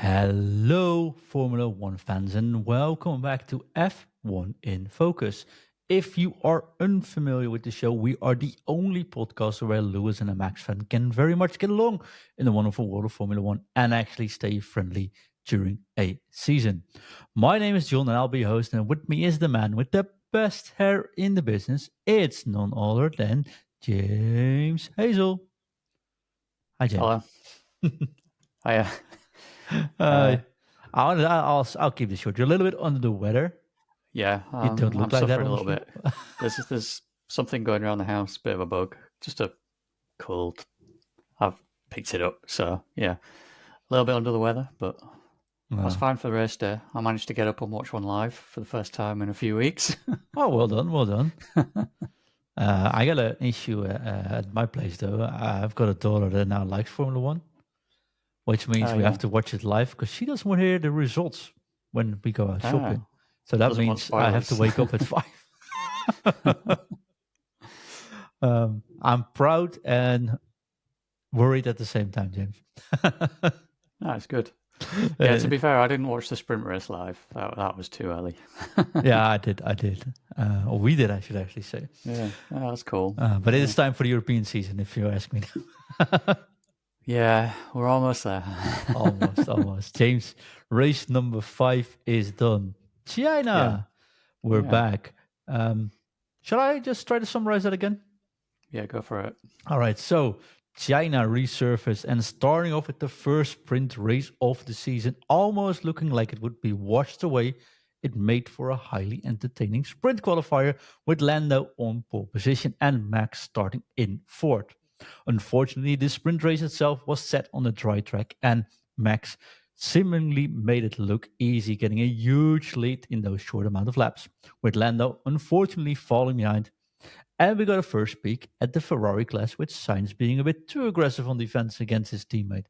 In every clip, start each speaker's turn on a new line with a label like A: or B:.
A: Hello, Formula One fans, and welcome back to F1 in Focus. If you are unfamiliar with the show, we are the only podcast where Lewis and a Max fan can very much get along in the wonderful world of Formula One and actually stay friendly during a season. My name is John, and I'll be your host, and with me is the man with the best hair in the business. It's none other than James Hazel. Hi, James.
B: Hello. Hiya.
A: Uh, I'll keep this short. You're a little bit under the weather.
B: Yeah,
A: You don't look
B: I'm
A: like that
B: suffering
A: on
B: a
A: the
B: little
A: screen.
B: bit. There's something going around the house, bit of a bug, just a cold. I've picked it up, so yeah, a little bit under the weather, but I was fine for the race day. I managed to get up and watch one live for the first time in a few weeks.
A: Oh, well done, well done. I got an issue at my place though. I've got a daughter that now likes Formula One, which means we have
B: Yeah.
A: to watch it live because she doesn't want to hear the results when we go out shopping.
B: Ah,
A: So that
B: doesn't want
A: means I have to
B: spoilers.
A: wake up at 5. I'm proud and worried at the same time, James.
B: No, it's good. Yeah, to be fair, I didn't watch the sprint race live. That was too early.
A: Yeah, I did. Or we did, I should actually say.
B: Yeah, that's cool.
A: But it is time for the European season, if you ask me.
B: Yeah, we're almost there.
A: Almost. James, race number 5 is done.
B: Yeah,
A: China, we're
B: yeah,
A: back. Shall I just try to summarize that again?
B: yeah. Go for it.
A: All right, so China resurfaced and starting off with the first sprint race of the season, almost looking like it would be washed away. It made for a highly entertaining sprint qualifier with Lando on pole position and Max starting in fourth. Unfortunately, the sprint race itself was set on a dry track, and Max seemingly made it look easy, getting a huge lead in those short amount of laps, with Lando unfortunately falling behind. And we got a first peek at the Ferrari class, with Sainz being a bit too aggressive on defense against his teammate.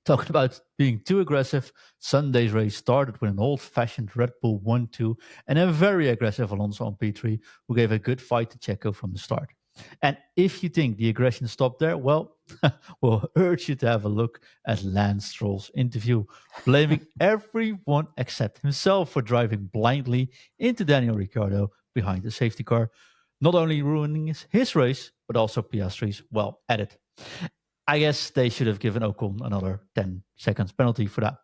A: Talking about being too aggressive, Sunday's race started with an old fashioned Red Bull 1 2 and a very aggressive Alonso on P3, who gave a good fight to Checo from the start. And if you think the aggression stopped there, well, we'll urge you to have a look at Lance Stroll's interview, blaming everyone except himself for driving blindly into Daniel Ricciardo behind the safety car, not only ruining his race, but also Piastri's well at it. I guess they should have given Ocon another 10 seconds penalty for that.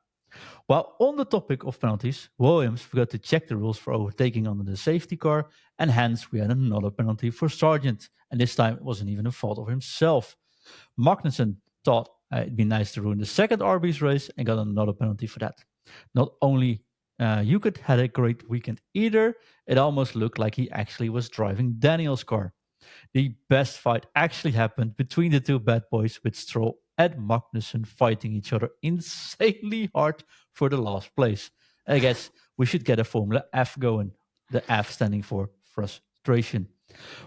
A: While on the topic of penalties, Williams forgot to check the rules for overtaking under the safety car, and hence we had another penalty for Sargent. And this time it wasn't even a fault of himself. Magnussen thought it'd be nice to ruin the second RB's race and got another penalty for that. Not only Yuket had a great weekend either, it almost looked like he actually was driving Daniel's car. The best fight actually happened between the two bad boys, with Stroll and Magnussen fighting each other insanely hard for the last place. I guess we should get a Formula F going, the F standing for frustration.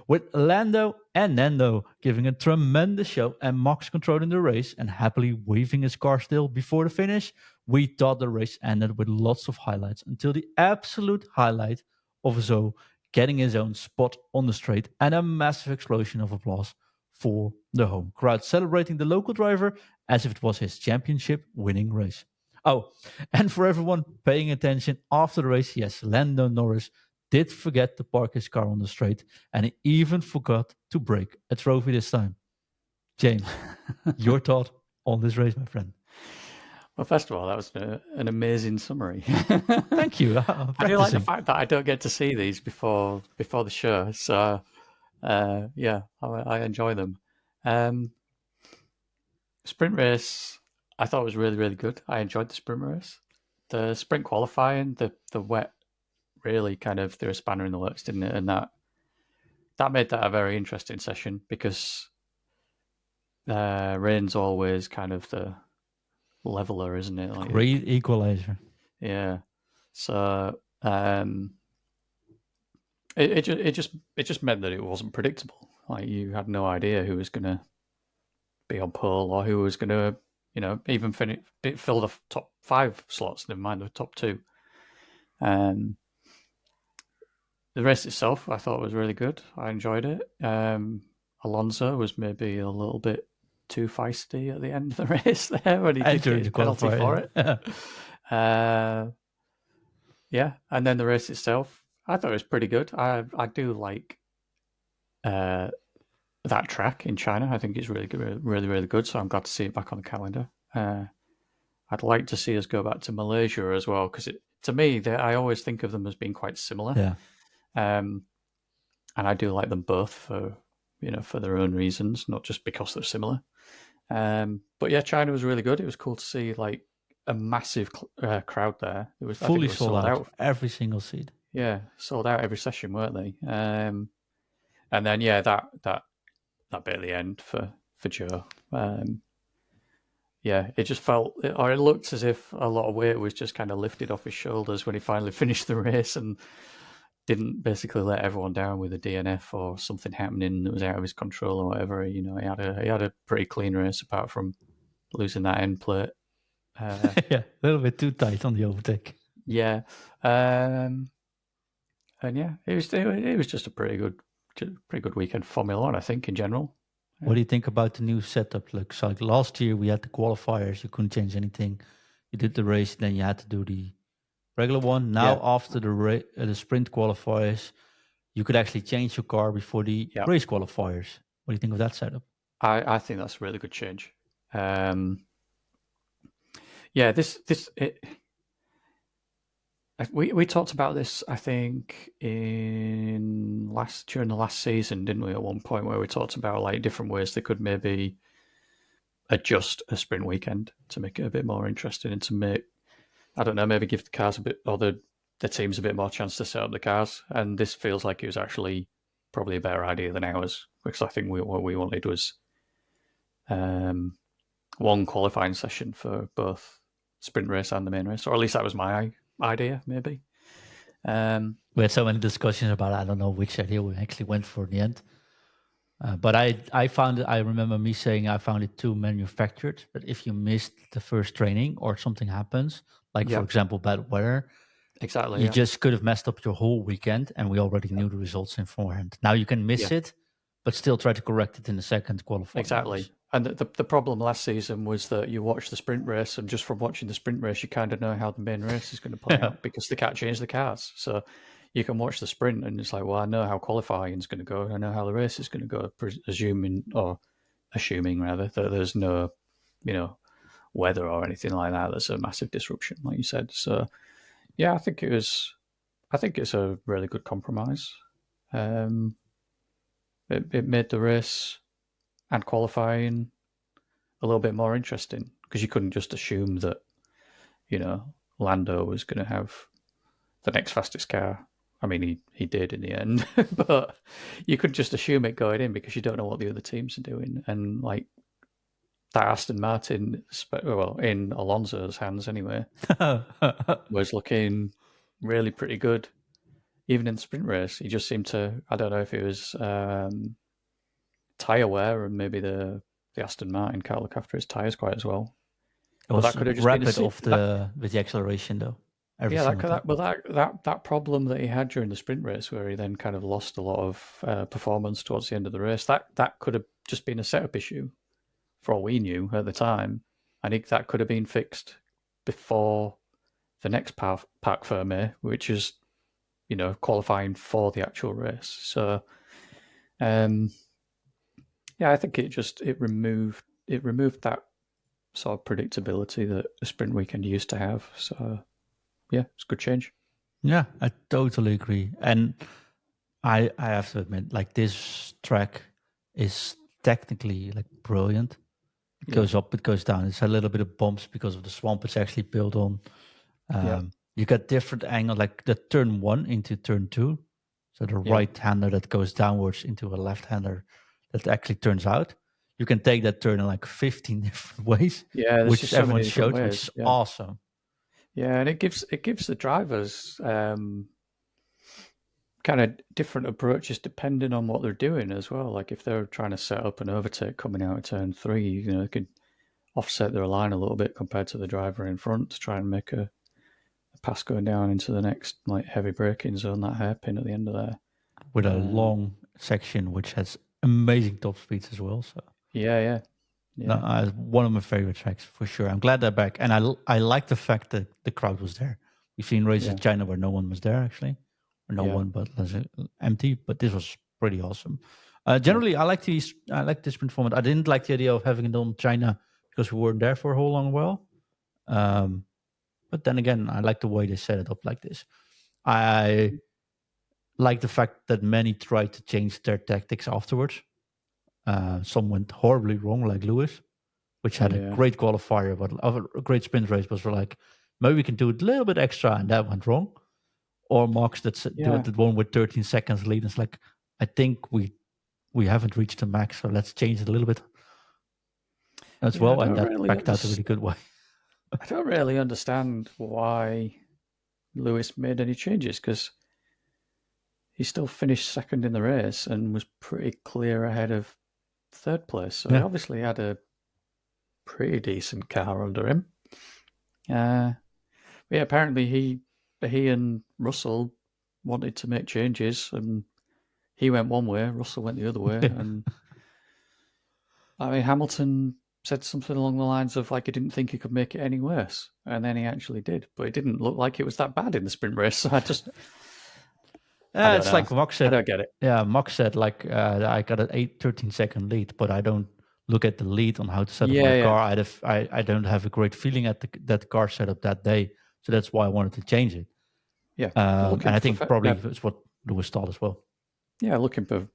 A: With Lando and Nando giving a tremendous show and Max controlling the race and happily waving his car still before the finish, we thought the race ended with lots of highlights until the absolute highlight of Zhou getting his own spot on the straight and a massive explosion of applause for the home crowd, celebrating the local driver as if it was his championship winning race. Oh, and for everyone paying attention after the race, yes, Lando Norris did forget to park his car on the straight, and he even forgot to break a trophy this time. James, your thought on this race, my friend?
B: Well, first of all, that was an amazing summary.
A: Thank you. I'm
B: I do like the
A: practicing.
B: fact that I don't get to see these before the show, so yeah, I enjoy them. Um, sprint race, I thought was really good. I enjoyed the sprint race. The sprint qualifying, the wet, really kind of threw a spanner in the works, didn't it? And that made that a very interesting session because rain's always kind of the leveler, isn't it? Like,
A: Great equalizer.
B: yeah. So it just meant that it wasn't predictable. Like, you had no idea who was going to be on pole or who was going to, even fill the top 5 slots. Never mind the top 2. The race itself, I thought was really good. I enjoyed it. Alonso was maybe a little bit too feisty at the end of the race there when he did get
A: Entering
B: his
A: the
B: penalty for
A: qualifier.
B: it.
A: Yeah.
B: Yeah, and then the race itself, I thought it was pretty good. I do like uh, that track in China. I think it's really good, really really good. So I'm glad to see it back on the calendar. I'd like to see us go back to Malaysia as well because to me I always think of them as being quite similar,
A: Yeah.
B: um, and I do like them both for for their own reasons, not just because they're similar. But yeah, China was really good. It was cool to see like a massive crowd there. It was, I think
A: Fully
B: it was
A: sold
B: sold
A: out.
B: out.
A: Every single seat.
B: Yeah, sold out every session, weren't they? And then yeah, that bit at the end for Joe. Yeah, it just felt, or it looked as if a lot of weight was just kind of lifted off his shoulders when he finally finished the race and didn't basically let everyone down with a DNF or something happening that was out of his control or whatever. He had a pretty clean race apart from losing that end plate.
A: Yeah, a little bit too tight on the overtake.
B: Yeah, and yeah, it was just a pretty good weekend for Formula One, I think, in general.
A: What
B: Yeah,
A: do you think about the new setup? Like last year, we had the qualifiers. You couldn't change anything. You did the race, then you had to do the regular one.
B: yeah,
A: Now, after the sprint qualifiers, you could actually change your car before the
B: yeah.
A: race qualifiers. What do you think of that setup?
B: I think that's a really good change. Yeah, we talked about this, I think, during the last season, didn't we? At one point, where we talked about like different ways they could maybe adjust a sprint weekend to make it a bit more interesting and to make, I don't know, maybe give the cars a bit, or the teams a bit more chance to set up the cars. And this feels like it was actually probably a better idea than ours, because I think what we wanted was um, one qualifying session for both sprint race and the main race, or at least that was my idea, maybe.
A: We had so many discussions about I don't know which idea we actually went for in the end. But I found it. I remember me saying I found it too manufactured. That if you missed the first training or something happens, like for
B: Yeah,
A: example bad weather,
B: exactly.
A: you
B: Yeah,
A: just could have messed up your whole weekend, and we already
B: yeah,
A: knew the results in forehand. Now you can miss
B: yeah,
A: it, but still try to correct it in the second qualifying
B: exactly.
A: race.
B: And the problem last season was that you watch the sprint race, and just from watching the sprint race, you kind of know how the main race is going to play out because they can't change the cars. So you can watch the sprint, and it's like, well, I know how qualifying is going to go. I know how the race is going to go, assuming rather that there's no, weather or anything like that. That's a massive disruption, like you said. So yeah, I think it's a really good compromise. Um, it made the race and qualifying a little bit more interesting because you couldn't just assume that you know Lando was going to have the next fastest car. I mean, he did in the end, but you could just assume it going in because you don't know what the other teams are doing. And like that Aston Martin, well, in Alonso's hands anyway, was looking really pretty good. Even in the sprint race, he just seemed to. I don't know if it was tyre wear and maybe the Aston Martin can't look after his tyres quite as well.
A: It
B: But
A: was
B: that could have just been
A: rapid off
B: that.
A: the with the acceleration though, every
B: Yeah,
A: single time.
B: that problem that he had during the sprint race, where he then kind of lost a lot of performance towards the end of the race, that could have just been a setup issue, for all we knew at the time. I think that could have been fixed before the next Parc Fermé, which is qualifying for the actual race. So, um, yeah, I think it removed that sort of predictability that a sprint weekend used to have. So, yeah, it's a good change.
A: Yeah, I totally agree. And I have to admit, like this track is technically like brilliant. It
B: Yeah,
A: goes up, it goes down. It's a little bit of bumps because of the swamp it's actually built on.
B: yeah,
A: You got different angle, like the turn one into turn two. So the
B: yeah.
A: right hander that goes downwards into a left hander that actually turns out. You can take that turn in like 15 different ways,
B: Yeah, there's
A: which
B: just so
A: everyone
B: many different
A: showed, which
B: ways.
A: is
B: Yeah,
A: awesome.
B: yeah, and it gives the drivers kind of different approaches depending on what they're doing as well. Like if they're trying to set up an overtake coming out of turn three, they could offset their line a little bit compared to the driver in front to try and make a pass going down into the next like heavy braking zone, that hairpin at the end of there.
A: With a
B: Um,
A: long section which has amazing top speeds as well. So
B: yeah, yeah.
A: No,
B: Yeah,
A: one of my favorite tracks for sure. I'm glad they're back, and I like the fact that the crowd was there. We've seen races in
B: yeah,
A: China where no one was there actually, or no
B: yeah,
A: one but was empty. But this was pretty awesome.
B: yeah,
A: Generally, I like this sprint format. I didn't like the idea of having it on China because we weren't there for a whole long while. Um, but then again, I like the way they set it up like this. I like the fact that many tried to change their tactics afterwards. Some went horribly wrong, like Lewis, which had a
B: yeah,
A: great qualifier, but a great sprint race. Was for like, maybe we can do it a little bit extra, and that went wrong. Or Max
B: yeah,
A: that one with 13 seconds lead. It's like, I think we haven't reached the max, so let's change it a little bit as
B: yeah.
A: well, and that backed out a really good way.
B: I don't really understand why Lewis made any changes because he still finished second in the race and was pretty clear ahead of third place. So he
A: Yeah,
B: obviously had a pretty decent car under him. Uh, yeah, apparently he and Russell wanted to make changes, and he went one way, Russell went the other way,
A: yeah.
B: and I mean Hamilton said something along the lines of like he didn't think he could make it any worse, and then he actually did, but it didn't look like it was that bad in the sprint race. So I don't
A: It's
B: know,
A: like Max
B: I
A: said.
B: don't get it.
A: Yeah, Max said like I got an 13-second lead, but I don't look at the lead on how to set up my
B: Yeah, yeah,
A: car. I don't have a great feeling at that car setup that day, so that's why I wanted to change it.
B: yeah.
A: And
B: Looking
A: I
B: for
A: think probably
B: yeah,
A: it's what Lewis thought as well.
B: yeah, looking for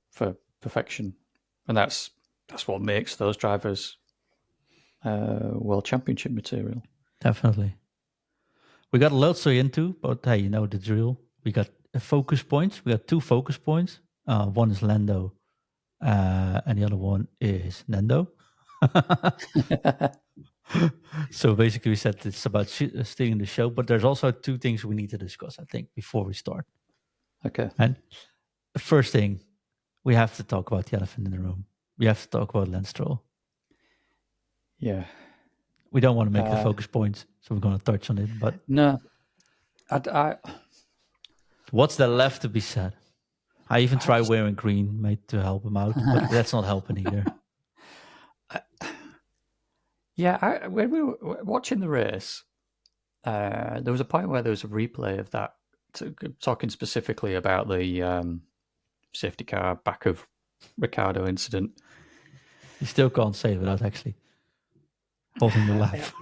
B: perfection, and that's what makes those drivers world championship material.
A: Definitely. We got lots to into, but hey, you know the drill. We got a focus points. We got 2 focus points. One is Lando, and the other one is Nando. So basically, we said it's about stealing the show, but there's also 2 things we need to discuss, I think, before we start.
B: Okay,
A: And the first thing, we have to talk about the elephant in the room. We have to talk about Lance Stroll.
B: yeah.
A: We don't want to make the
B: Uh,
A: focus points, so we're going to touch on it. But
B: no, I,
A: what's there left to be said? I even
B: I
A: tried
B: just,
A: wearing green, mate, to help him out, but that's not helping either.
B: I, yeah. When we were watching the race, there was a point where there was a replay of that, talking specifically about the safety car back of Ricardo incident.
A: You still can't say it without actually holding your
B: Yeah.
A: laugh.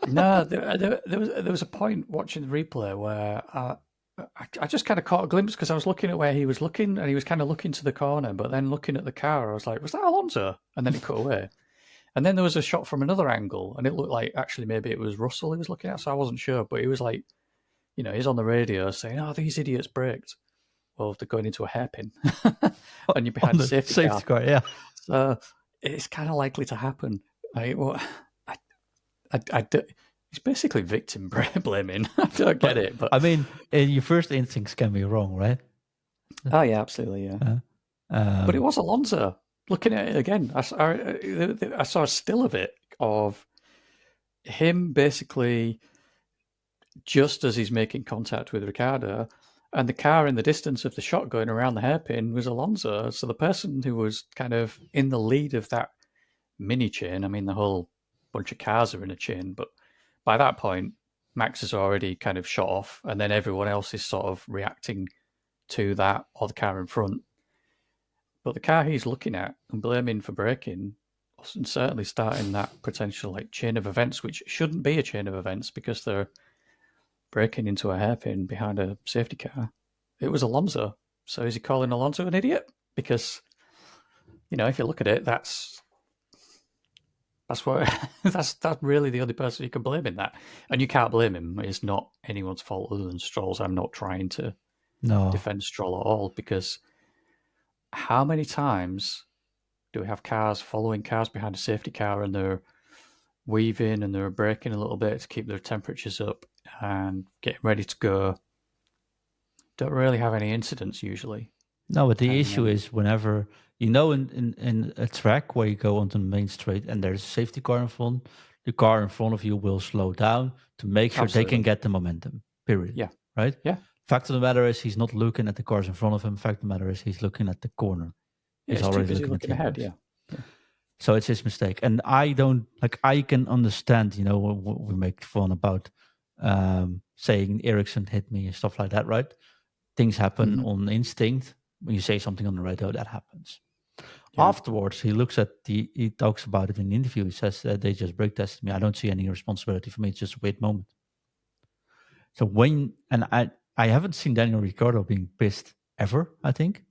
B: No, there was a point watching the replay where I just kind of caught a glimpse because I was looking at where he was looking and he was kind of looking to the corner, but then looking at the car, I was like, was that Alonso? And then it cut away. And then there was a shot from another angle, and it looked like actually maybe it was Russell he was looking at, so I wasn't sure. But he was like, he's on the radio saying, "Oh, these idiots braked." Well, they're going into a hairpin, and you're
A: On
B: behind a
A: the
B: safety
A: safety
B: car,
A: car, yeah.
B: so it's kind of likely to happen. Well, it's basically victim blaming. I don't get
A: But
B: it, but
A: I mean, your first instincts can be wrong, right?
B: oh yeah, absolutely, yeah.
A: Uh,
B: But it
A: um,
B: was Alonso. Looking at it again, I saw a still of it of him basically just as he's making contact with Ricardo, and the car in the distance of the shot going around the hairpin was Alonso. So the person who was kind of in the lead of that mini chain, I mean, the whole bunch of cars are in a chain, but by that point, Max has already kind of shot off, and then everyone else is sort of reacting to that or the car in front. But the car he's looking at and blaming for braking and certainly starting that potential like chain of events, which shouldn't be a chain of events because they're breaking into a hairpin behind a safety car. It was Alonso. So is he calling Alonso an idiot? Because if you look at it, that's what that's really the only person you can blame in that, and you can't blame him. It's not anyone's fault other than Stroll's. I'm not trying to
A: no,
B: defend Stroll at all because how many times do we have cars following cars behind a safety car and they're weaving and they're braking a little bit to keep their temperatures up and getting ready to go? Don't really have any incidents usually.
A: no. But the issue
B: Um,
A: is whenever in a track where you go onto the main straight and there's a safety car in front, the car in front of you will slow down to make sure they can
B: Absolutely.
A: get the momentum. Period.
B: Yeah.
A: Right.
B: Yeah.
A: Fact of the matter is, he's not looking at the cars in front of him. Fact of the matter is, he's looking at the corner.
B: Yeah.
A: He's
B: It's too
A: already
B: busy
A: looking at
B: looking
A: the
B: ahead.
A: others.
B: Yeah. Yeah.
A: So it's his mistake, and I don't like. I can understand, we make fun about saying Ericsson hit me and stuff like that, right? Things happen
B: Mm,
A: on instinct. When you say something on the radio, that happens.
B: yeah,
A: Afterwards, he talks about it in the interview. He says that they just brake tested me. I don't see any responsibility for me. It's just a weird moment. So I haven't seen Daniel Ricciardo being pissed ever, I think,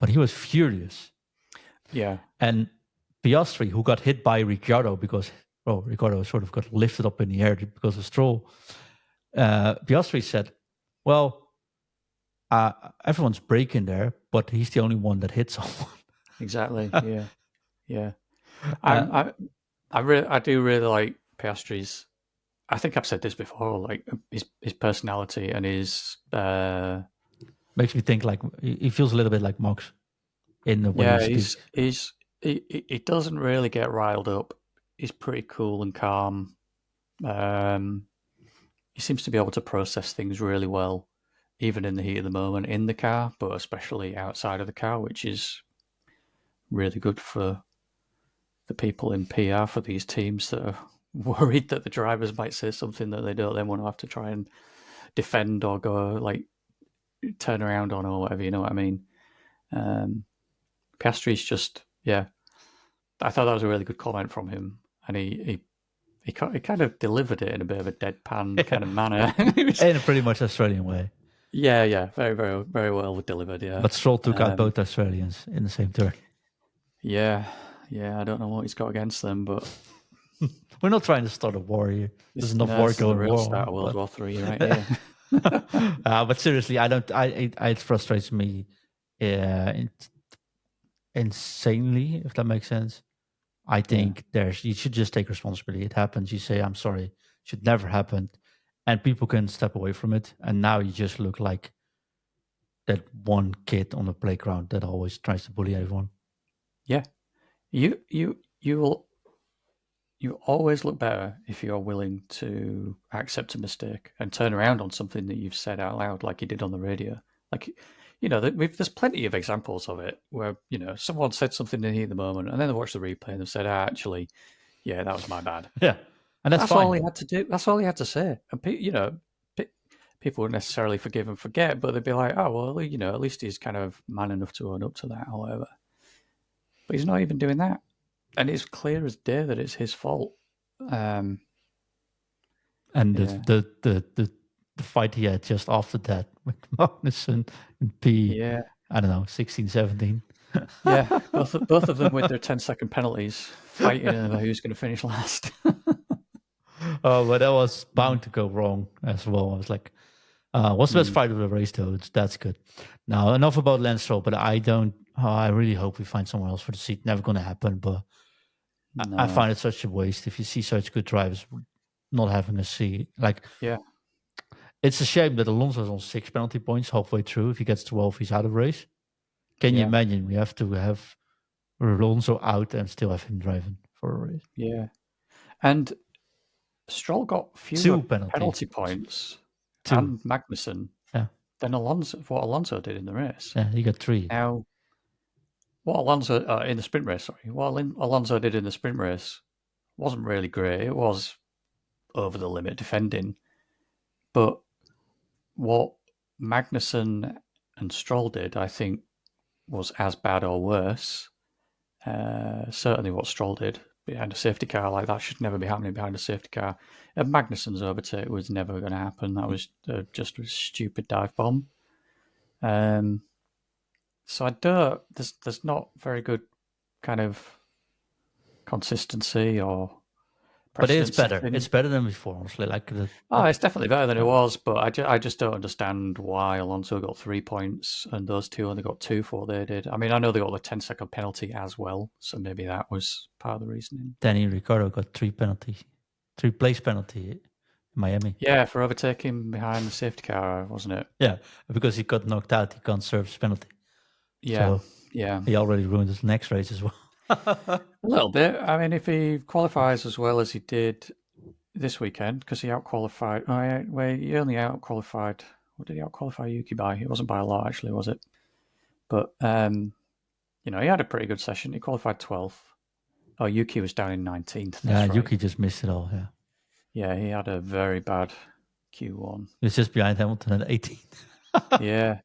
A: but he was furious.
B: yeah,
A: And Piastri, who got hit by Ricciardo because Ricciardo sort of got lifted up in the air because of Stroll. Piastri said, "Well, everyone's braking there, but he's the only one that hit someone."
B: exactly. Yeah, yeah.
A: uh,
B: I'm I do really like Piastri's. I think I've said this before. Like his personality and his
A: Makes me think like he feels a little bit like Max in the way he
B: yeah,
A: speaks.
B: he doesn't really get riled up. He's pretty cool and calm. Um, he seems to be able to process things really well, even in the heat of the moment in the car, but especially outside of the car, which is really good for the people in PR for these teams that are worried that the drivers might say something that they don't then want to have to try and defend or go like turn around on or whatever. You know what I mean? Um, Piastri's just yeah. I thought that was a really good comment from him, and he kind of delivered it in a bit of a deadpan
A: Yeah,
B: kind of manner. It was,
A: in a pretty much Australian way.
B: yeah, yeah, very, very, very well delivered. Yeah,
A: But Stroll took out
B: um,
A: both Australians in the same turn.
B: yeah, yeah. I don't know what he's got against them, but
A: We're not trying to start a war here. There's enough war
B: this is the
A: going
B: real start
A: on,
B: of World
A: but
B: War Three right here.
A: but seriously, I don't. It frustrates me in, insanely, if that makes sense. I
B: Yeah,
A: think you should just take responsibility. It happens. You say, "I'm sorry." It should never happen, and people can step away from it. And now you just look like that one kid on the playground that always tries to bully everyone.
B: yeah. You will you always look better if you're willing to accept a mistake and turn around on something that you've said out loud, like you did on the radio. Like, there's plenty of examples of it where someone said something in the moment, and then they watched the replay and they've said, actually, yeah, that was my bad.
A: Yeah, and that's
B: That's all
A: fine.
B: he had to do. That's all he had to say. And people wouldn't necessarily forgive and forget, but they'd be like, oh well, at least he's kind of man enough to own up to that or whatever. But he's not even doing that, and it's clear as day that it's his fault. Um,
A: And
B: yeah,
A: the fight he had just after that with Magnussen and P,
B: yeah,
A: I don't know, 16, 17.
B: yeah. Both of them with their 10-second penalties, fighting over who's going to finish last.
A: Oh, but that was bound to go wrong as well. I was like, what's the best
B: Mm,
A: fight of the race, though? That's good. Now, enough about Lance Stroll, but I don't, I really hope we find someone else for the seat. Never going to happen, but I
B: no,
A: find it such a waste if you see such good drivers not having a seat. Like,
B: yeah,
A: it's a shame that Alonso's on 6 penalty points halfway through. If he gets 12, he's out of race. Can you
B: yeah,
A: imagine? We have to have Alonso out and still have him driving for a race.
B: yeah. And Stroll got fewer
A: Two penalty.
B: penalty points
A: Two.
B: and Magnussen
A: Yeah.
B: than Alonso did in the race.
A: Yeah. He got three.
B: Now, what Alonso in the sprint race, sorry, what Alonso did in the sprint race wasn't really great. It was over the limit defending, but what Magnussen and Stroll did, I think, was as bad or worse. Certainly, what Stroll did behind a safety car like that should never be happening behind a safety car. And Magnussen's overtake was never going to happen. That was just a stupid dive bomb. Um, so I don't. There's not very good kind of consistency or
A: But it's
B: precedent
A: better.
B: setting.
A: It's better than before, honestly. Like
B: Oh, it's definitely better than it
A: uh,
B: was, but I just don't understand why Alonso got 3 points and those two only got two for what they did. I mean, I know they got the 10-second penalty as well, so maybe that was part of the reasoning.
A: Danny Ricciardo got three place penalty in Miami.
B: Yeah, for overtaking behind the safety car, wasn't it?
A: Yeah, because he got knocked out, he can't serve his penalty.
B: Yeah,
A: So
B: yeah.
A: he already ruined his next race as well.
B: A little bit. I mean, if he qualifies as well as he did this weekend, because he outqualified. Oh, yeah, well, he only outqualified. What did he outqualify Yuki by? It wasn't by a lot, actually, was it? But he had a pretty good session. He qualified 12th. Yuki was down in 19th. That's
A: Yeah,
B: right.
A: Yuki just missed it all. Yeah,
B: Yeah, he had a very bad Q1.
A: it's just behind Hamilton at 18th.
B: Yeah.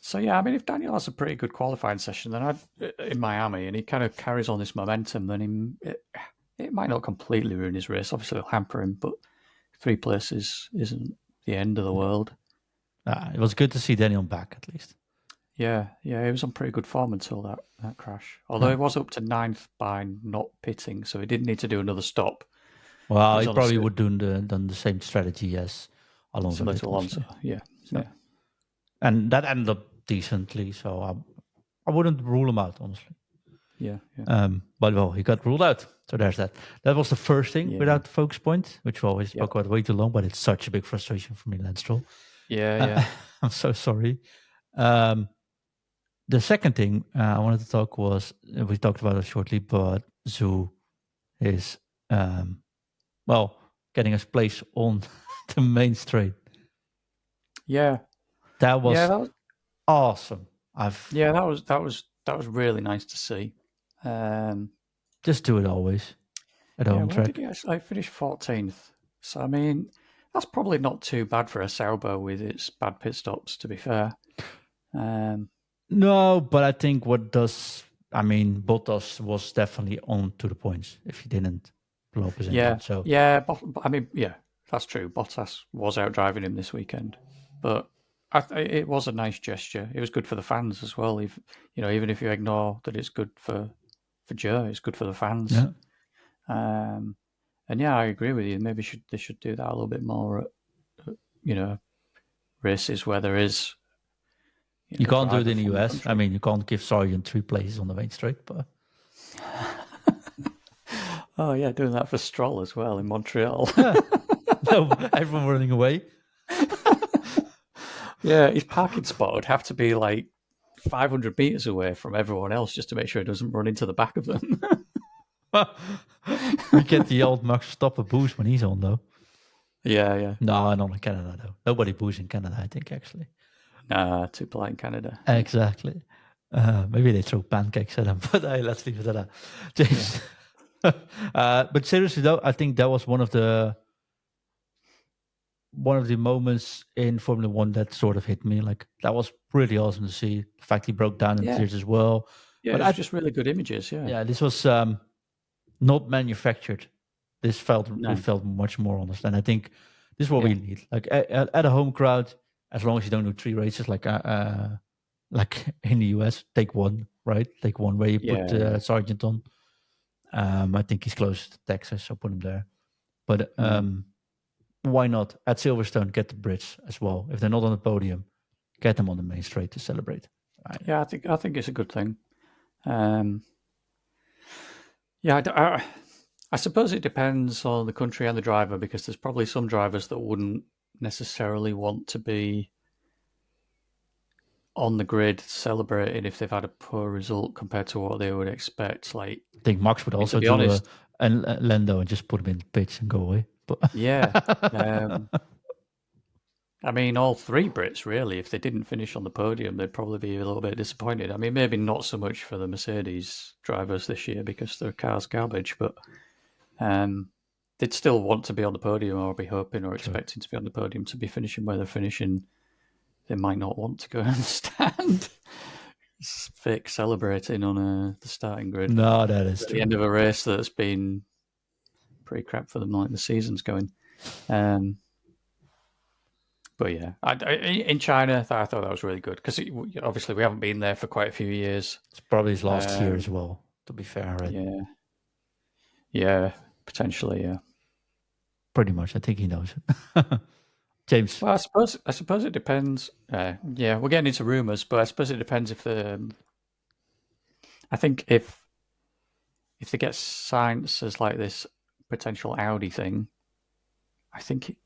B: So yeah, I mean, if Daniel has a pretty good qualifying session, then in Miami, and he kind of carries on this momentum, then it might not completely ruin his race. Obviously, it'll hamper him, but 3 places isn't the end of the world.
A: It was good to see Daniel back at least.
B: Yeah, he was on pretty good form until that crash. Although he was up to 9th by not pitting, so he didn't need to do another stop.
A: Well,
B: He
A: he
B: was on
A: probably would do done the same strategy as Alonso
B: similar
A: did.
B: to Alonso.
A: Honestly.
B: Yeah,
A: So,
B: yeah.
A: and that ended up decently. So I wouldn't rule him out, honestly.
B: Yeah.
A: But well, he got ruled out. So there's that. That was the first thing
B: Yeah.
A: without the focus point, which we always spoke about way too long, but it's such a big frustration for me, Lance Stroll.
B: Yeah.
A: I'm so sorry. The second thing I wanted to talk was, we talked about it shortly, but Zhou is, getting us place on the main straight.
B: Yeah.
A: That was awesome.
B: That was really nice to see.
A: Just do it always at home
B: What
A: track.
B: did I finished 14th. So I mean, that's probably not too bad for a Sauber with its bad pit stops. To be fair.
A: No, but I think Bottas was definitely on to the points if he didn't blow up his engine. So
B: that's true. Bottas was out driving him this weekend, but it was a nice gesture. It was good for the fans as well. Even if you ignore that it's good for Zhou, it's good for the fans.
A: Yeah.
B: And I agree with you. Maybe they should do that a little bit more at races where there is.
A: You can't do it in the US. I mean, you can't give Sargent 3 places on the main straight, but.
B: Oh yeah, doing that for Stroll as well in Montreal.
A: No, everyone running away.
B: Yeah, his parking spot would have to be like 500 meters away from everyone else just to make sure it doesn't run into the back of them.
A: We get the old Max Verstappen boost when he's on, though.
B: Yeah.
A: No, not in Canada, though. Nobody boos in Canada, I think, actually.
B: Nah, too polite in Canada.
A: Exactly. Maybe they throw pancakes at him, but let's leave it at that. James. Yeah. But seriously, though, I think that was one of the moments in Formula One that sort of hit me. Like, that was pretty awesome to see. The fact he broke down in tears as well.
B: Yeah, but just really good images.
A: Yeah, this was not manufactured. It felt much more honest, and I think this is what we need. Like at a home crowd, as long as you don't do 3 races like in the US, take one, right? Take one where you put Sargent on. I think he's close to Texas, so put him there. But why not at Silverstone get the Brits as well? If they're not on the podium, get them on the main straight to celebrate. Right?
B: Yeah, I think it's a good thing. I suppose it depends on the country and the driver, because there's probably some drivers that wouldn't necessarily want to be on the grid celebrating if they've had a poor result compared to what they would expect. Like,
A: I think Max would also do a Lando and just put him in the pitch and go away. But
B: I mean, all 3 Brits, really, if they didn't finish on the podium, they'd probably be a little bit disappointed. I mean, maybe not so much for the Mercedes drivers this year because their car's garbage, but they'd still want to be on the podium or be hoping or expecting to be on the podium. To be finishing where they're finishing, they might not want to go and stand. It's fake celebrating on the starting grid.
A: No, that is
B: at
A: true.
B: the end of a race that's been pretty crap for them, like the season's going. But yeah, in China, I thought that was really good because obviously we haven't been there for quite a few years.
A: It's probably his last year as well, to be fair, right?
B: Yeah, potentially, yeah.
A: Pretty much, I think he knows it. James.
B: Well, I suppose it depends. We're getting into rumors, but I suppose it depends if I think if they get signed as like this potential Audi thing, I think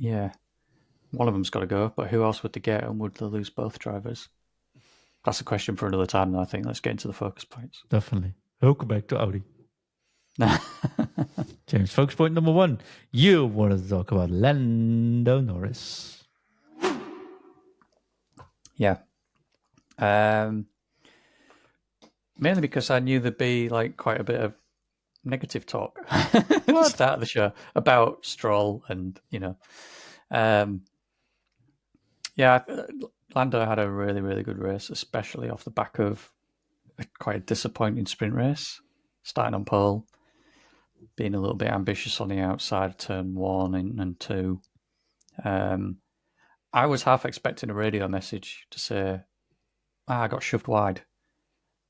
B: one of them's got to go. But who else would they get, and would they lose both drivers? That's a question for another time. Though, I think let's get into the focus points.
A: Definitely. Welcome back to Audi. James, focus point number 1. You wanted to talk about Lando Norris.
B: Yeah. Mainly because I knew there'd be like quite a bit of negative talk at the start of the show about Stroll, and yeah, Lando had a really, really good race, especially off the back of a quite disappointing sprint race, starting on pole, being a little bit ambitious on the outside of turn 1 and 2. I was half expecting a radio message to say, I got shoved wide,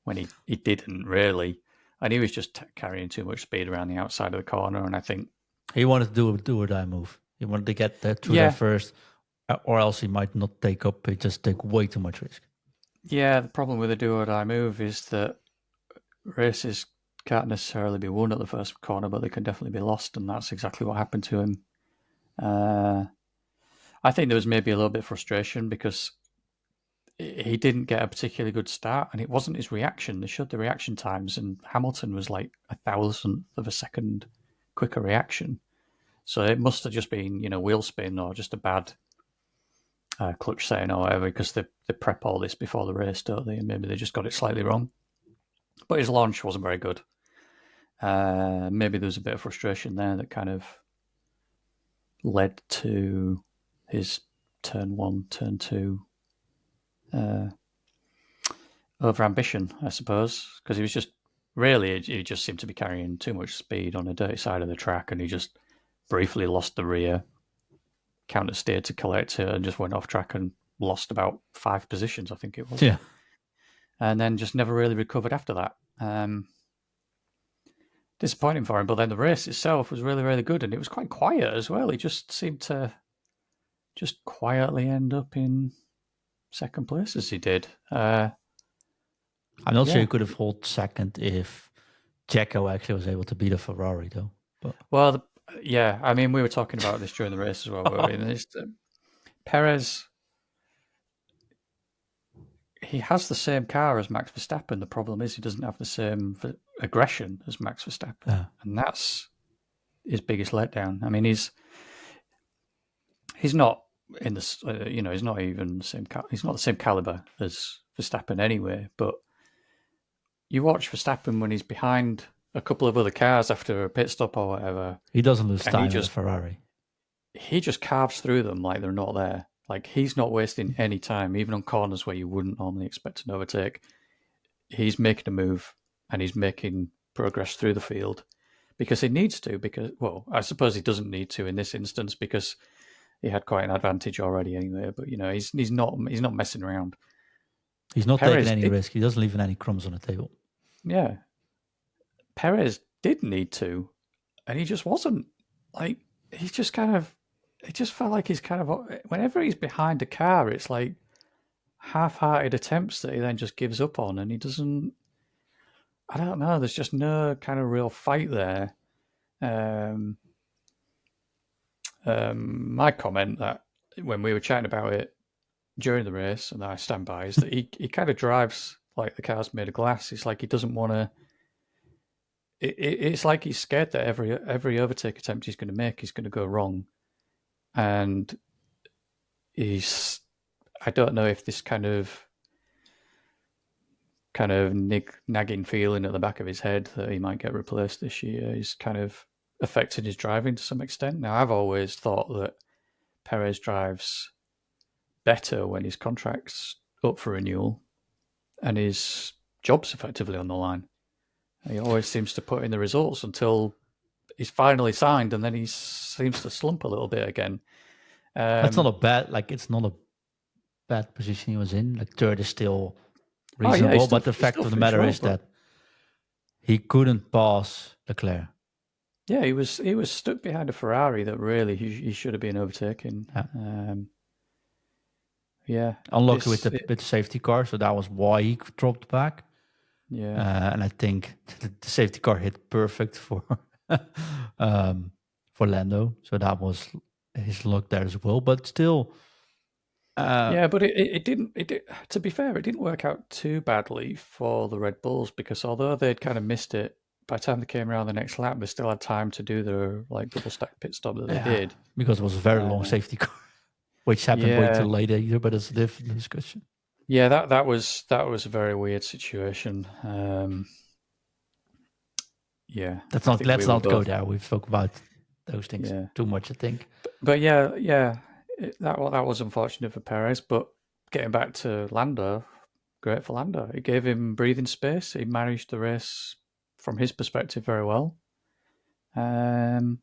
B: when he didn't really. And he was just carrying too much speed around the outside of the corner. And I think
A: he wanted to do a do or die move. He wanted to get there through there first, or else he might not take up. He just take way too much risk.
B: Yeah, the problem with a do or die move is that races can't necessarily be won at the first corner, but they can definitely be lost, and that's exactly what happened to him. I think there was maybe a little bit of frustration because he didn't get a particularly good start, and it wasn't his reaction. They showed the reaction times, and Hamilton was like 1,000th of a second quicker reaction. So it must have just been, wheel spin or just a bad clutch setting or whatever, because they prep all this before the race, don't they? And maybe they just got it slightly wrong. But his launch wasn't very good. Maybe there was a bit of frustration there that kind of led to his turn 1, turn 2 over ambition, I suppose, because he was just he just seemed to be carrying too much speed on the dirty side of the track, and he just briefly lost the rear, counter steered to collect it, and just went off track and lost about 5 positions, I think it was.
A: Yeah.
B: And then just never really recovered after that. Disappointing for him, but then the race itself was really, really good, and it was quite quiet as well. He just seemed to just quietly end up in second place as he did.
A: I'm not sure he could have held second if Checo actually was able to beat a Ferrari, though. But
B: well, I mean, we were talking about this during the race as well. Perez, he has the same car as Max Verstappen. The problem is he doesn't have the same aggression as Max Verstappen, and that's his biggest letdown. I mean, he's not in the he's not even the same. He's not the same caliber as Verstappen anyway. But you watch Verstappen when he's behind a couple of other cars after a pit stop or whatever.
A: He doesn't lose time in a Ferrari.
B: He just carves through them like they're not there. Like, he's not wasting any time, even on corners where you wouldn't normally expect an overtake. He's making a move, and he's making progress through the field because he needs to. Because, well, I suppose he doesn't need to in this instance because he had quite an advantage already anyway. But he's not messing around.
A: He's not taking any risk. He doesn't leave any crumbs on the table.
B: Yeah, Perez did need to, and he just wasn't. Like, he's just kind of. It just felt like he's kind of, whenever he's behind a car, it's like half-hearted attempts that he then just gives up on, and he doesn't. I don't know. There's just no kind of real fight there. My comment that when we were chatting about it during the race, and I stand by, is that he kind of drives like the car's made of glass. It's like he doesn't want to. It's like he's scared that every overtake attempt he's going to make is going to go wrong. And I don't know if this kind of nagging feeling at the back of his head that he might get replaced this year is kind of affecting his driving to some extent. Now, I've always thought that Perez drives better when his contract's up for renewal and his job's effectively on the line. He always seems to put in the results until he's finally signed, and then he seems to slump a little bit again.
A: It's not a bad position he was in. Like, third is still reasonable, but the fact of the matter is that he couldn't pass Leclerc.
B: Yeah, he was stuck behind a Ferrari that really he should have been overtaking.
A: Unlucky with the safety car, so that was why he dropped back.
B: Yeah,
A: and I think the safety car hit perfect for Lando, so that was his luck there as well. But still,
B: but it didn't. To be fair, it didn't work out too badly for the Red Bulls because although they'd kind of missed it, by the time they came around the next lap, they still had time to do their double stack pit stop that they did
A: because it was a very long safety car, which happened way too late either. But it's a different discussion.
B: Yeah, that was a very weird situation. Yeah,
A: Let's
B: I
A: not
B: think we
A: let's
B: were
A: not go
B: both.
A: there. We've talked about those things
B: Yeah,
A: too much, I think.
B: but yeah, that was unfortunate for Perez. But getting back to Lando, great for Lando. It gave him breathing space. He managed the race from his perspective very well. Um,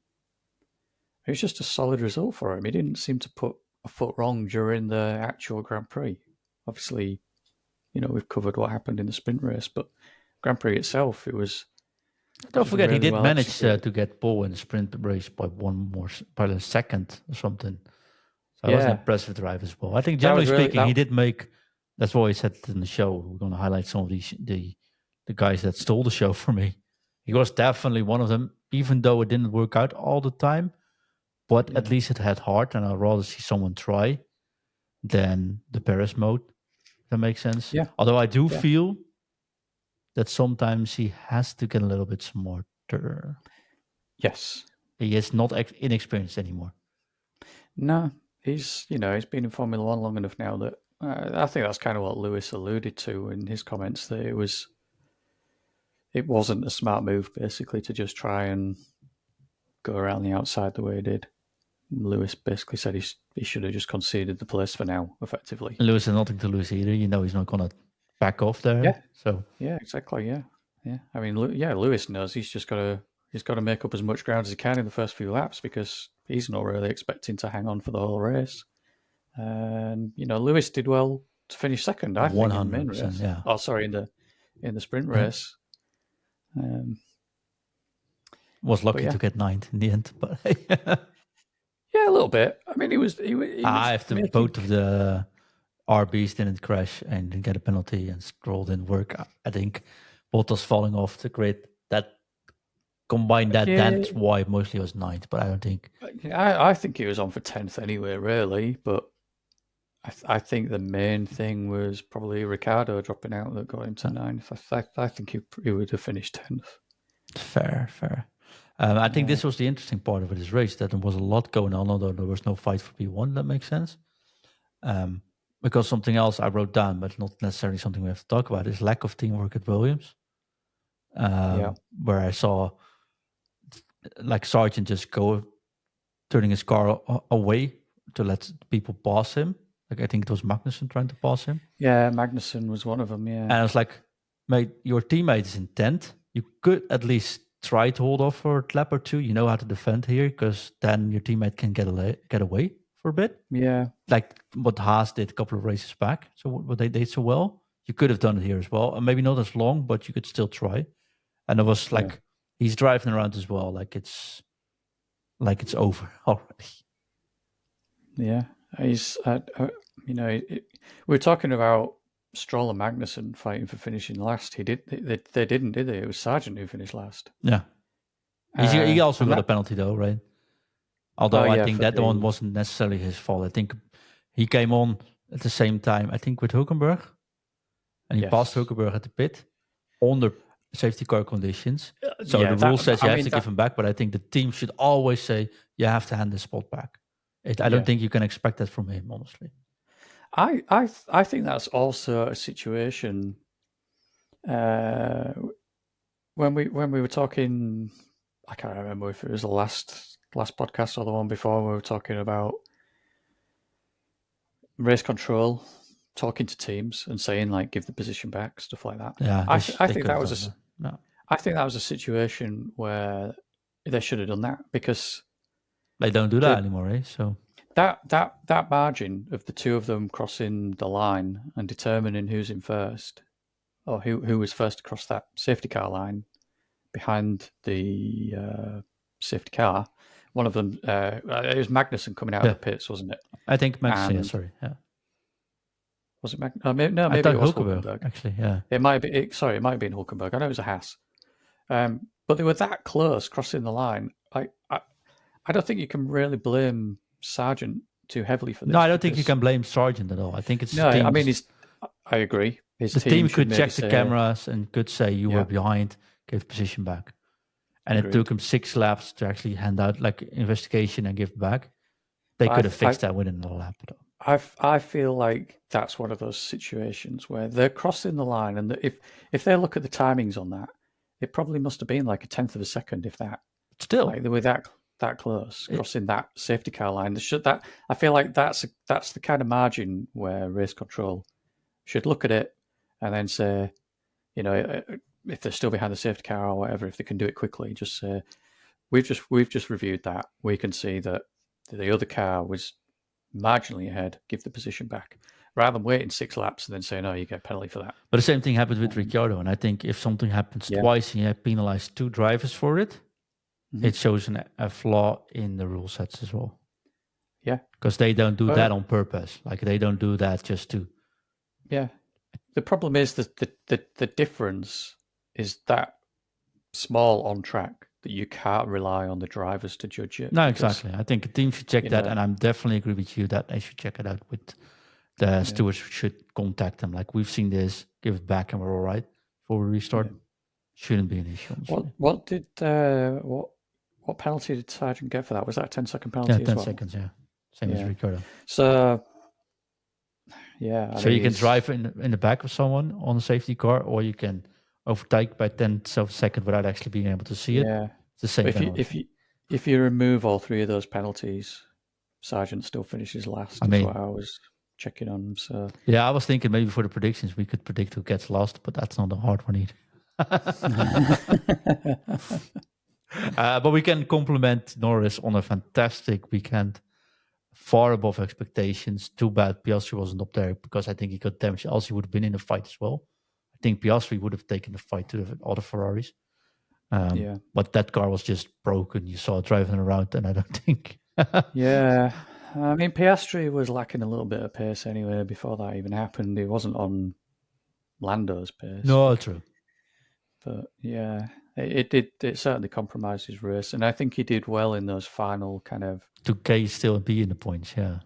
B: it was just a solid result for him. He didn't seem to put a foot wrong during the actual Grand Prix. Obviously, we've covered what happened in the sprint race, but Grand Prix itself, it
A: Don't
B: was
A: forget, he
B: really
A: did
B: well
A: manage
B: executed.
A: to get pole in the sprint race by by a second or something. So it was an
B: Yeah,
A: impressive drive as well. I think
B: that
A: generally
B: was really
A: speaking, he
B: that.
A: did make. That's why I said in the show. We're going to highlight some of the guys that stole the show for me. He was definitely one of them, even though it didn't work out all the time. But at
B: Yeah,
A: least it had heart, and I'd rather see someone try than the Paris mode. If that makes sense.
B: yeah,
A: Although I do
B: yeah.
A: feel that sometimes he has to get a little bit smarter.
B: Yes.
A: He is not inexperienced anymore.
B: No, he's been in Formula One long enough now that I think that's kind of what Lewis alluded to in his comments, that it wasn't a smart move basically to just try and go around the outside the way he did. Lewis basically said he should have just conceded the place for now, effectively.
A: Lewis has nothing to lose either. You know he's not gonna back off there.
B: Yeah,
A: So
B: yeah, exactly. Yeah, yeah. I mean, Lewis knows he's got to make up as much ground as he can in the first few laps because he's not really expecting to hang on for the whole race. And Lewis did well to finish second, I think, in the main
A: 100%,
B: race.
A: yeah.
B: Oh, sorry, in the sprint race. Um,
A: Was
B: but
A: lucky
B: yeah,
A: to get ninth in the end, but
B: yeah, a little bit. I mean, he was
A: if the
B: making.
A: both of the RBs didn't crash and didn't get a penalty and Stroll didn't work, I think Bottas falling off the grid that combined
B: Yeah,
A: that's why mostly was ninth. But I don't think
B: I think he was on for 10th anyway, really. But I think the main thing was probably Ricardo dropping out that got him to ninth. I think he would have finished 10th.
A: fair. I think this was the interesting part of this race that there was a lot going on, although there was no fight for P1. That makes sense. Um, because something else I wrote down, but not necessarily something we have to talk about, is lack of teamwork at Williams.
B: Yeah,
A: Where I saw like Sargent just go turning his car away to let people pass him. Like I think it was Magnussen trying to pass him,
B: yeah. Magnussen was one of them. Yeah,
A: and I was like, "Mate, your teammate is in 10th. You could at least try to hold off for a lap or two. You know how to defend here, because then your teammate can get away for a bit,
B: yeah,
A: like what Haas did a couple of races back. So what they did so well, you could have done it here as well, and maybe not as long, but you could still try. And it was
B: yeah.
A: like he's driving around as well, like it's over already.
B: Yeah, he's we were talking about Stroll and Magnussen fighting for finishing last. They didn't, did they? It was Sargent who finished last.
A: Yeah, he also
B: And
A: got a
B: that
A: penalty though, right?
B: oh
A: Although I
B: yeah,
A: think
B: for
A: that one
B: the
A: wasn't necessarily his fault. I think he came on at the same time, I think with Hulkenberg, and he passed
B: yes,
A: Hulkenberg at the pit under safety car conditions. So
B: yeah.
A: the rule
B: That
A: says
B: I
A: you have
B: mean
A: to give
B: that
A: him back, but I think the team should always say you have to hand the spot back. I don't
B: yeah.
A: think you can expect that from him, honestly.
B: I think that's also a situation uh, when we were talking. I can't remember if it was the last podcast or the one before. We were talking about race control, talking to teams and saying like give the position back, stuff like that.
A: Yeah,
B: I
A: they
B: think
A: could
B: that
A: have
B: was
A: done that. No,
B: I think that was a situation where they should have done that because
A: they don't do that
B: the
A: anymore, eh? So
B: that margin of the two of them crossing the line and determining who's in first or who was first to cross that safety car line behind the safety car. One of them, it was Magnussen coming out of
A: yeah,
B: the pits, wasn't it?
A: I think Max. Yeah,
B: And
A: sorry. Yeah,
B: was it no,
A: I
B: maybe
A: thought
B: it was
A: Hulkenberg
B: Hulkenberg.
A: actually. Yeah,
B: It might be. Sorry, it might have been Hulkenberg. I know it was a Haas. But they were that close crossing the line. I don't think you can really blame Sargent too heavily for
A: no,
B: this
A: I don't think you
B: because
A: can blame Sargent at all. I think it's the
B: no, I
A: team.
B: mean I agree. His
A: The
B: team
A: team
B: should
A: could
B: maybe
A: check the
B: say,
A: cameras and could say you were
B: yeah,
A: behind, give position back. And it took
B: agreed.
A: him 6 laps to actually hand out like investigation and give back. They could
B: But
A: have fixed that within a lap, though.
B: I feel like that's one of those situations where they're crossing the line, and if they look at the timings on that, it probably must have been like a tenth of a second, if that.
A: Still,
B: Like they were that close,
A: it,
B: crossing that safety car line. I feel like that's the kind of margin where race control should look at it and then say, if they're still behind the safety car or whatever, if they can do it quickly, just say we've just reviewed that. We can see that the other car was marginally ahead. Give the position back, rather than waiting 6 laps and then saying, "No, you get a penalty for that."
A: but the same thing happened with Ricciardo, and I think if something happens
B: Yeah,
A: twice and you have penalized 2 drivers for it,
B: hmm
A: it shows a flaw in the rule sets as well.
B: yeah,
A: Because they don't do that
B: but
A: on purpose. Like they don't do that just to.
B: yeah. The problem is that the difference is that small on track that you can't rely on the drivers to judge it
A: No,
B: because
A: exactly. I think a team should check
B: you
A: that,
B: know
A: and I'm definitely agree with you that they should check it out with the
B: yeah
A: stewards should contact them. Like we've seen this, give it back, and we're all right before we restart.
B: yeah.
A: Shouldn't be an issue, honestly.
B: What penalty did Sargent get for that? Was that a 10-second
A: Yeah,
B: penalty as
A: 10
B: well?
A: seconds. Yeah, same as
B: Yeah.
A: Ricardo.
B: So yeah, I
A: So
B: mean
A: you can drive in the back of someone on a safety car, or you can overtake by 10 seconds without actually being able to see it.
B: yeah.
A: It's the same
B: But
A: penalty.
B: if you remove all three of those penalties, Sargent still finishes last.
A: I
B: Is what
A: mean,
B: I was checking on. So
A: yeah, I was thinking maybe for the predictions we could predict who gets lost, but that's not a hard one either. But we can compliment Norris on a fantastic weekend, far above expectations. Too bad Piastri wasn't up there because I think he got damaged. Else he would have been in the fight as well. I think Piastri would have taken the fight to the other Ferraris.
B: yeah,
A: But that car was just broken. You saw it driving around, and I don't think.
B: yeah. I mean, Piastri was lacking a little bit of pace anyway before that even happened. He wasn't on Lando's pace,
A: No, true.
B: but yeah, it certainly compromised his race, and I think he did well in those final kind of
A: 2K still be in the points, yeah.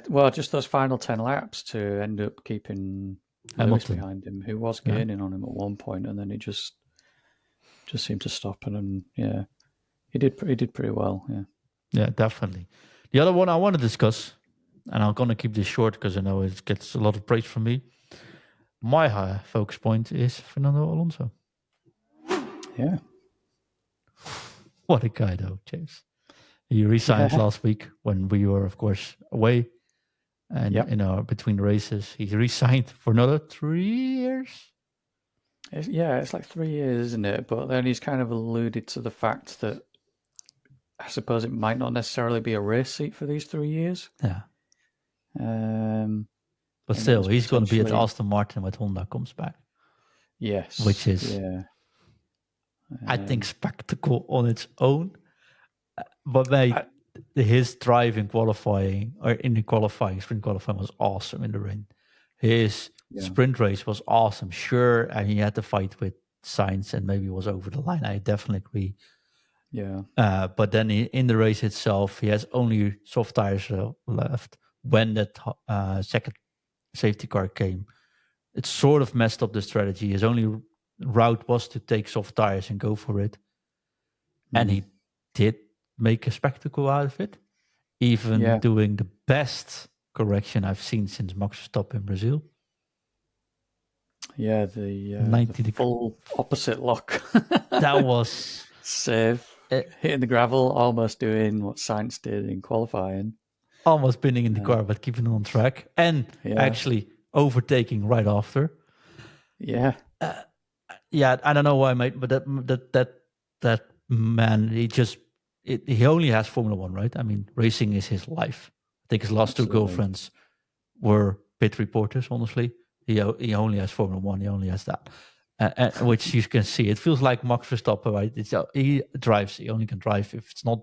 B: well, just those final 10 laps to end up keeping Lewis
A: Hamilton.
B: behind him, who was
A: Yeah.
B: gaining on him at one point, and then he just seemed to stop, and yeah, he did pretty well, yeah.
A: Yeah, definitely. The other one I want to discuss, and I'm going to keep this short because I know it gets a lot of praise from me. My high focus point is Fernando Alonso.
B: Yeah.
A: What a guy, though, James. He resigned last week when we were, of course, away and between the races. He resigned for another 3 years.
B: It's like 3 years, isn't it? But then he's kind of alluded to the fact that I suppose it might not necessarily be a race seat for these 3 years.
A: Yeah. But
B: and
A: still, he's going to be at
B: potentially
A: Aston Martin when Honda comes back.
B: yes,
A: Which is, I think, spectacle on its own. But mate, his drive in qualifying or in the qualifying, sprint qualifying was awesome in the rain. His sprint race was awesome. Sure, and he had to fight with Sainz and maybe was over the line. I definitely agree.
B: Yeah.
A: But then in the race itself, he has only soft tires left. When that second safety car came, it sort of messed up the strategy. His only route was to take soft tires and go for it. And he did make a spectacle out of it, even doing the best correction I've seen since Max Verstappen in Brazil.
B: Yeah, the full opposite lock.
A: That was
B: save. Hitting the gravel, almost doing what Sainz did in qualifying.
A: Almost spinning in the car, but keeping it on track. And actually overtaking right after.
B: Yeah.
A: I don't know why, mate, but that man, he only has Formula One, right? I mean, racing is his life. I think his last 2 girlfriends were pit reporters, honestly. He only has Formula One. He only has that, which you can see. It feels like Max Verstappen, right? He drives. He only can drive if it's not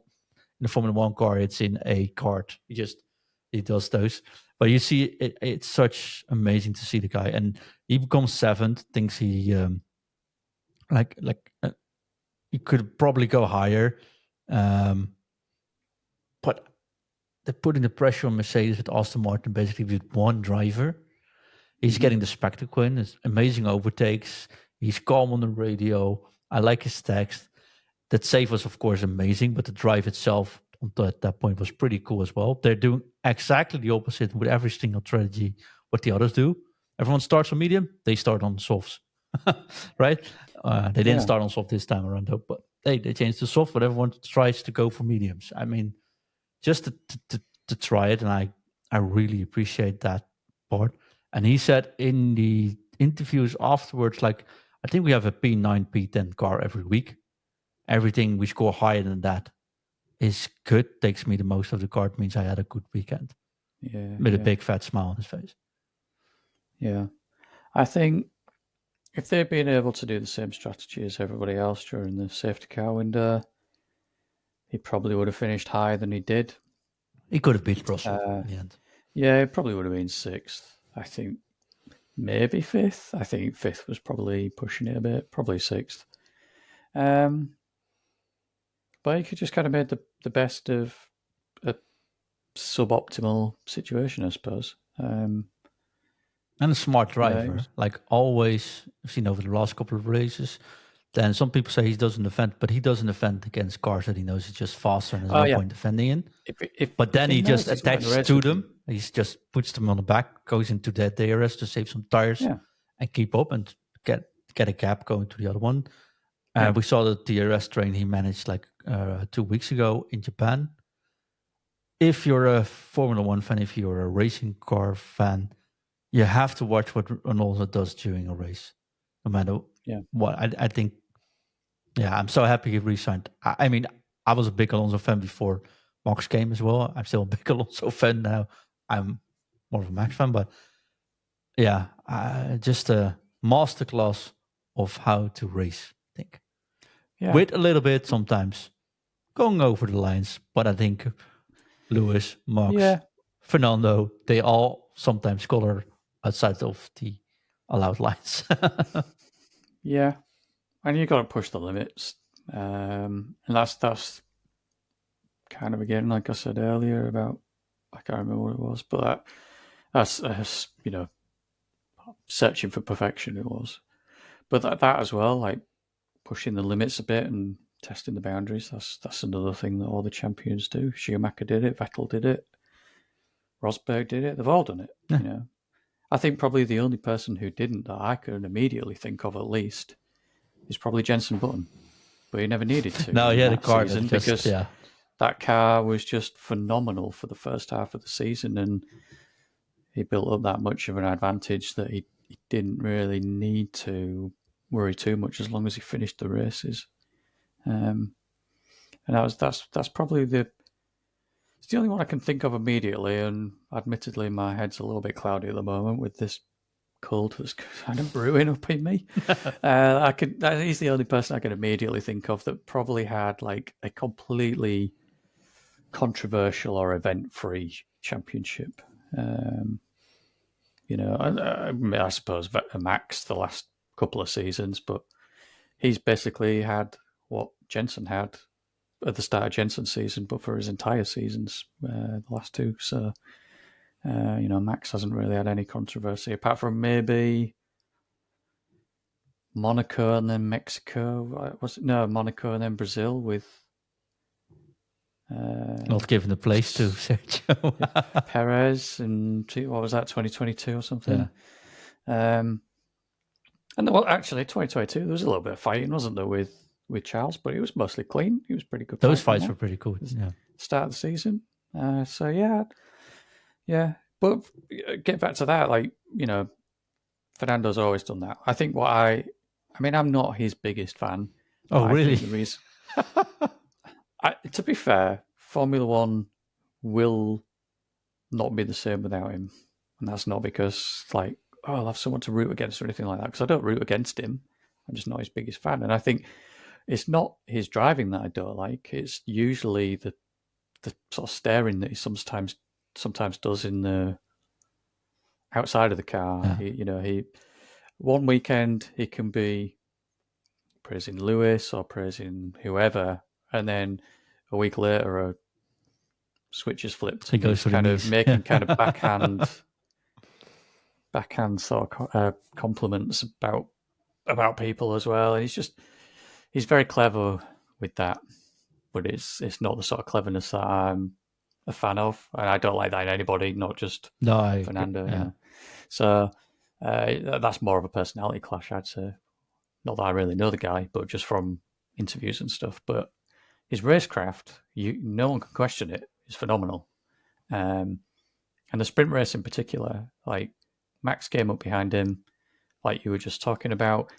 A: in a Formula One car. It's in a kart. He does those. But you see, it's such amazing to see the guy, and he becomes 7th. Thinks he he could probably go higher, but they're putting the pressure on Mercedes with Aston Martin basically with one driver. He's getting the spectacle in. It's amazing overtakes. He's calm on the radio. I like his text. That save was, of course, amazing, but the drive itself at that point was pretty cool as well. They're doing exactly the opposite with every single strategy what the others do. Everyone starts on medium. They start on softs. right? They didn't
B: Yeah.
A: start on soft this time around, though, but hey, they changed the soft, but everyone tries to go for mediums. I mean, just to try it, and I really appreciate that part. And he said in the interviews afterwards, like, I think we have a P9, P10 car every week. Everything we score higher than that is good. Takes me the most of the car. It means I had a good weekend
B: Yeah.
A: with a
B: Yeah.
A: big fat smile on his face.
B: Yeah. I think if they'd been able to do the same strategy as everybody else during the safety car window, he probably would have finished higher than he did.
A: He could have beat Russell
B: Uh,
A: in the end.
B: yeah, it probably would have been sixth. I think maybe fifth. I think fifth was probably pushing it a bit. Probably sixth. Um, but he could just kind of made the best of a suboptimal situation, I suppose.
A: And a smart
B: Yeah,
A: driver, like always. I've seen over the last couple of races. Then some people say he doesn't defend, but he doesn't defend against cars that he knows is just faster and there's
B: oh
A: no
B: yeah.
A: point defending in. But
B: If
A: then
B: he
A: he just
B: knows he's not in a
A: attaches
B: race
A: to
B: with you,
A: them. He just puts them on the back, goes into that DRS to save some tires
B: yeah,
A: and keep up and get get a gap going to the other one.
B: yeah,
A: We saw the DRS train he managed like 2 weeks ago in Japan. If you're a Formula One fan, if you're a racing car fan, you have to watch what Alonso does during a race, no matter
B: yeah,
A: what. I think, yeah, I'm so happy he resigned. I mean, I was a big Alonso fan before Max came as well. I'm still a big Alonso fan now. I'm more of a Max fan, but yeah, just a masterclass of how to race, I think.
B: yeah,
A: With a little bit sometimes going over the lines, but I think Lewis, Max,
B: yeah,
A: Fernando, they all sometimes color outside of the allowed lines.
B: yeah. And you got to push the limits, and that's kind of again, like I said earlier about I can't remember what it was, but that's searching for perfection. It was, but that as well, like pushing the limits a bit and testing the boundaries. That's another thing that all the champions do. Schumacher did it, Vettel did it, Rosberg did it. They've all done it.
A: Yeah.
B: You know, I think probably the only person who didn't that I could immediately think of at least is probably Jenson Button, but he never needed to
A: Now he
B: in
A: had a
B: that
A: car that
B: season
A: just,
B: because
A: yeah.
B: that car was just phenomenal for the first half of the season, and he built up that much of an advantage that he didn't really need to worry too much as long as he finished the races. Um, and that's probably it's the only one I can think of immediately. And admittedly, my head's a little bit cloudy at the moment with this cold that's kind of brewing up in me. He's the only person I can immediately think of that probably had like a completely controversial or event-free championship. Um, I suppose Max the last couple of seasons, but he's basically had what Jensen had at the start of Jensen's season, but for his entire seasons, the last two. So, Max hasn't really had any controversy apart from maybe Monaco and then Mexico. Was it no Monaco and then Brazil with
A: Not giving the place to Sergio.
B: Perez and what was that 2022 or
A: Yeah.
B: something? Um, and well, actually, 2022 there was a little bit of fighting, wasn't there, with Charles, but it was mostly clean. It was pretty good
A: Those
B: fight in
A: fights
B: that
A: were pretty cool. Yeah.
B: start of the season. So yeah. But get back to that, like Fernando's always done that. I think I mean, I'm not his biggest fan, but
A: Oh,
B: I think
A: really?
B: the reason, to be fair, Formula One will not be the same without him, and that's not because like I'll have someone to root against or anything like that. Because I don't root against him. I'm just not his biggest fan, and I think it's not his driving that I don't like. It's usually the sort of staring that he sometimes does in the outside of the car.
A: Yeah.
B: He one weekend he can be praising Lewis or praising whoever, and then a week later a switch is flipped
A: He
B: and
A: goes
B: he's
A: for the
B: kind of
A: knees.
B: making kind of backhand sort of compliments about people as well, and he's very clever with that, but it's not the sort of cleverness that I'm a fan of, and I don't like that in anybody, not just
A: No, I agree.
B: Fernando.
A: Yeah.
B: So that's more of a personality clash, I'd say. not that I really know the guy, but just from interviews and stuff. But his racecraft, no one can question it. It's phenomenal. And the sprint race in particular, like Max came up behind him, like you were just talking about.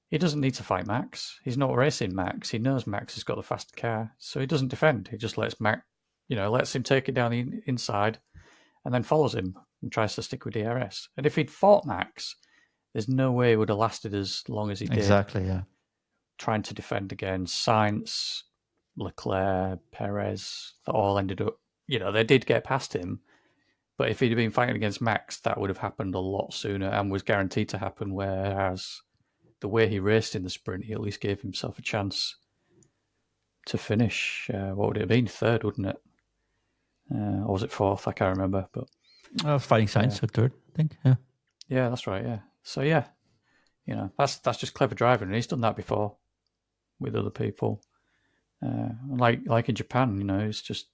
B: He doesn't need to fight Max. He's not racing Max. He knows Max has got the faster car, so he doesn't defend. He just lets Max, lets him take it down the inside, and then follows him and tries to stick with DRS. And if he'd fought Max, there's no way it would have lasted as long as he did.
A: Exactly, yeah.
B: Trying to defend against Sainz, Leclerc, Perez, that all ended up, they did get past him. But if he'd been fighting against Max, that would have happened a lot sooner and was guaranteed to happen. Whereas the way he raced in the sprint, he at least gave himself a chance to finish. What would it have been? Third, wouldn't it? Or was it fourth? I can't remember. But
A: fighting Sainz, so third, I think. Yeah.
B: Yeah, that's right. Yeah. So yeah, that's just clever driving, and he's done that before with other people. Like in Japan, it's just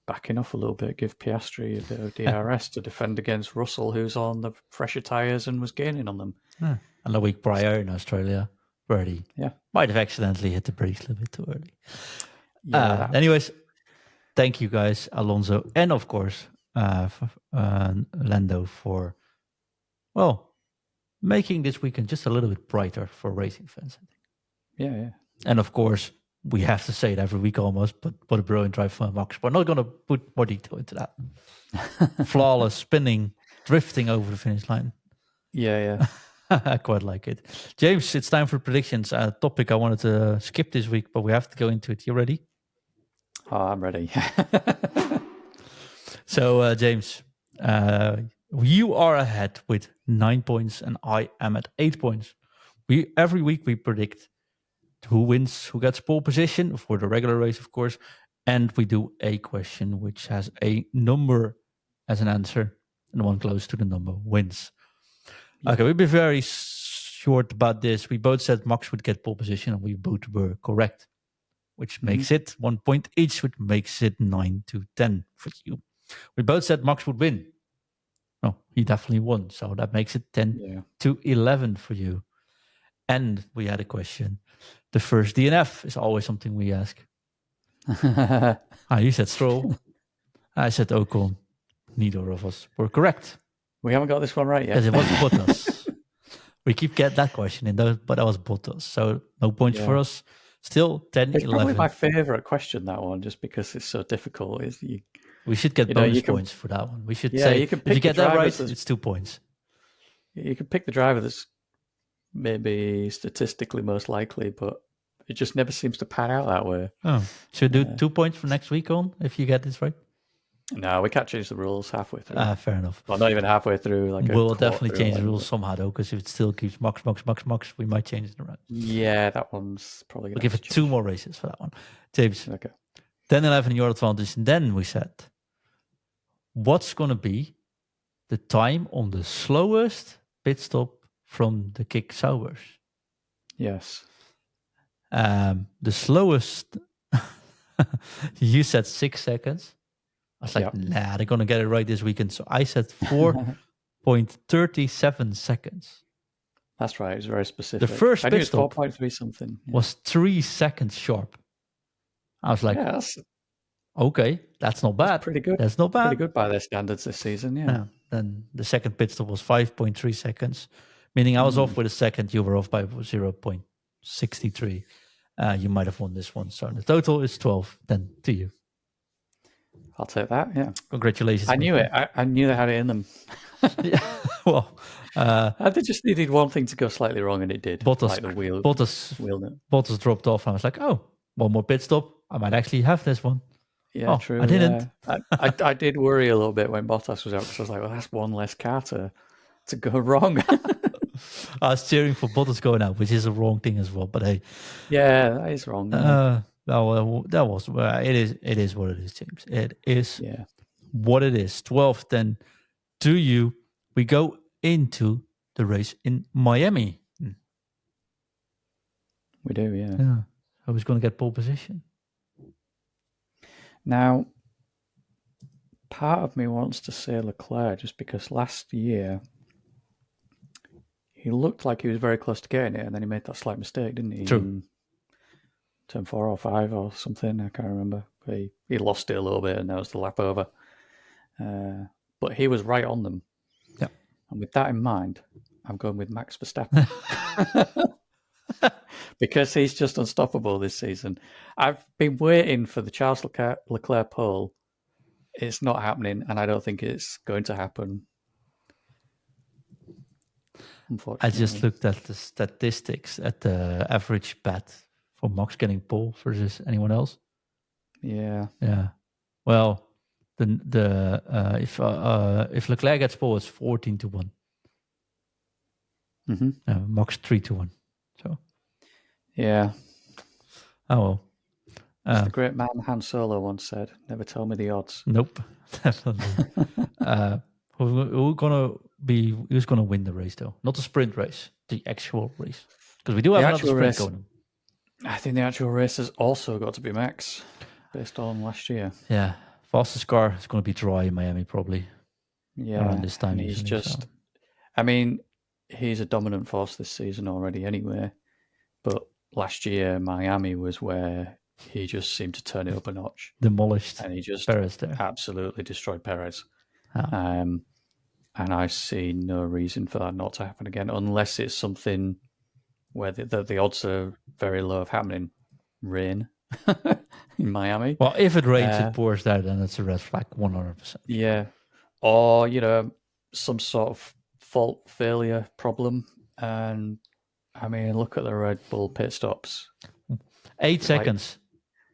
B: backing off a little bit, give Piastri a bit of DRS to defend against Russell, who's on the fresher tyres and was gaining on them.
A: Yeah. And the week prior in Australia, where he might have accidentally hit the brakes a little bit too early.
B: Yeah.
A: Anyways, thank you guys, Alonso, and of course, Lando, for, making this weekend just a little bit brighter for racing fans, I think.
B: Yeah.
A: And of course, we have to say it every week almost, but what a brilliant drive from Max. We're not going to put more detail into that. Flawless spinning, drifting over the finish line.
B: Yeah.
A: I quite like it. James, it's time for predictions. A topic I wanted to skip this week, but we have to go into it. You ready?
B: Oh, I'm ready.
A: So, James, you are ahead with 9 points, and I am at 8 points. Every week we predict who wins, who gets pole position for the regular race, of course, and we do a question which has a number as an answer, and the one close to the number wins. Yeah. Okay, we'll be very short about this. We both said Max would get pole position, and we both were correct, which makes it 1 point each, which makes it 9-10 for you. We both said Max would win. No, he definitely won, so that makes it 10-11 for you. And we had a question. The first DNF is always something we ask. You said Stroll. I said Ocon. Neither of us were correct.
B: We haven't got this one right yet.
A: Yes, it was Bottas. We keep getting that question in, but that was Bottas. So no points for us. Still 10-11.
B: It's probably my favourite question, that one, just because it's so difficult.
A: We should get bonus points for that one. We should say, if you get that right, it's 2 points.
B: You can pick the driver that's maybe statistically most likely, but it just never seems to pan out that way.
A: Oh, should we do 2 points for next week on if you get this right?
B: No, we can't change the rules halfway through.
A: Fair enough.
B: Well, not even halfway through.
A: We'll definitely change the rules somehow, though, because if it still keeps Max, we might change it around.
B: Yeah, that one's probably going
A: to give it 2 more races for that one. James,
B: okay.
A: 10-11 your advantage. And then we said, what's going to be the time on the slowest pit stop from the kick Saubers?
B: Yes.
A: The slowest, you said 6 seconds. I was like, nah, they're going to get it right this weekend. So I said 4.37 seconds.
B: That's right. It's very specific.
A: The first pit stop
B: 4.3 something.
A: was 3 seconds sharp. I was like, okay, that's not bad.
B: That's pretty good.
A: That's not bad.
B: Pretty good by their standards this season, yeah.
A: Then the second pit stop was 5.3 seconds, meaning I was off with a second. You were off by 0.63. You might have won this one. So the total is 12 then to you.
B: I'll take that, yeah.
A: Congratulations.
B: I knew it. I knew they had it in them.
A: Well,
B: they just needed one thing to go slightly wrong, and it did.
A: Bottas,
B: like the wheel.
A: Bottas dropped off. I was like, oh, one more pit stop. I might actually have this one.
B: Yeah, true.
A: I didn't.
B: I did worry a little bit when Bottas was out, because I was like, well, that's one less car to go wrong.
A: I was cheering for Bottas going out, which is a wrong thing as well. But hey,
B: yeah, that is wrong.
A: That was it is what it is, James. It is what it is. 12 then to you. We go into the race in Miami.
B: We do, yeah.
A: Who's going to get pole position?
B: Now, part of me wants to say Leclerc, just because last year he looked like he was very close to getting it, and then he made that slight mistake, didn't he?
A: True.
B: In turn 4 or 5 or something, I can't remember. But he lost it a little bit, and that was the lap over. But he was right on them.
A: Yeah.
B: And with that in mind, I'm going with Max Verstappen. Because he's just unstoppable this season. I've been waiting for the Charles Leclerc pole. It's not happening, and I don't think it's going to happen.
A: I just
B: Unfortunately.
A: looked at the statistics at the average bet for Max getting pole versus anyone else.
B: Yeah.
A: Yeah. Well, if Leclerc gets pole, it's 14-1. Max 3-1. So
B: Yeah.
A: oh well.
B: As the great man Han Solo once said, never tell me the odds.
A: Nope, definitely. Who's gonna win the race though? Not the sprint race, the actual race. Because we do have another sprint going.
B: I think the actual race has also got to be Max, based on last year.
A: Yeah, fastest car is going to be dry in Miami probably.
B: Yeah,
A: around this time.
B: and he's
A: Usually,
B: just.
A: so.
B: I mean, he's a dominant force this season already, anyway. But last year, Miami was where he just seemed to turn it up a notch,
A: Demolished,
B: and he just
A: Perez there.
B: Absolutely destroyed Perez.
A: Oh.
B: And I see no reason for that not to happen again, unless it's something where the odds are very low of happening. Rain in Miami.
A: Well, if it rains, it pours there, then it's a red flag, 100%.
B: Yeah. Or, some sort of fault failure problem. And I mean, look at the Red Bull pit stops.
A: 8 seconds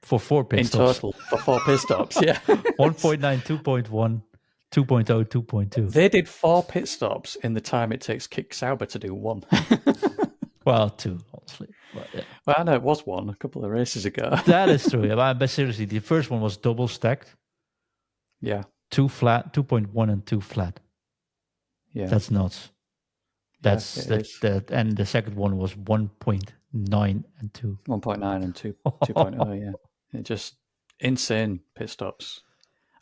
A: for 4 pit stops.
B: In total, for 4 pit stops, yeah.
A: 1.9, 2.1, 2.0, 2.2.
B: They did 4 pit stops in the time it takes Kick Sauber to do 1.
A: Well, 2, honestly. But, yeah.
B: Well, I know it was 1 a couple of races ago.
A: That is true. But seriously, the first one was double stacked.
B: Yeah.
A: 2 flat, 2.1 and 2 flat.
B: Yeah.
A: That's nuts. That's
B: that.
A: And the second one was 1.9 and 2.
B: 1.9 and 2.0, yeah. It just insane pit stops.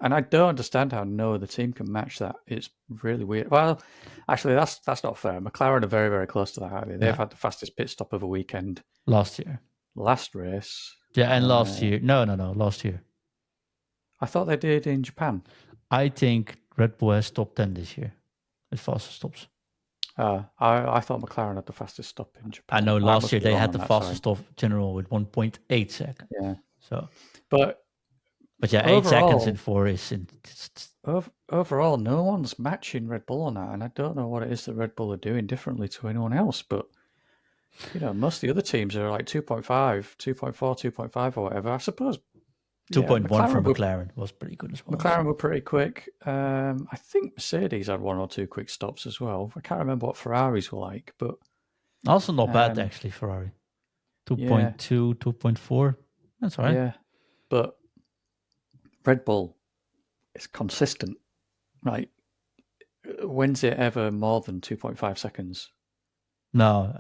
B: And I don't understand how no other team can match that. It's really weird. Well, actually, that's not fair. McLaren are very, very close to that. They've had the fastest pit stop of a weekend.
A: Last year.
B: Last race.
A: Yeah, and last year. No, last year.
B: I thought they did in Japan.
A: I think Red Bull has top 10 this year. As fastest stops.
B: I thought McLaren had the fastest stop in Japan.
A: I know last year they had the fastest stop general with 1.8 seconds.
B: Yeah.
A: So,
B: but
A: yeah, 8 seconds in 4 is.
B: Overall, no one's matching Red Bull on that, and I don't know what it is that Red Bull are doing differently to anyone else. But most of the other teams are like 2.5, 2.4, 2.5, or whatever. I suppose
A: 2.1 from McLaren was pretty good as well.
B: McLaren were pretty quick. I think Mercedes had 1 or 2 quick stops as well. I can't remember what Ferraris were like, but
A: also not bad actually. Ferrari 2.2, 2.4. That's all right.
B: Yeah, but Red Bull is consistent. Right? When's it ever more than 2.5 seconds?
A: No,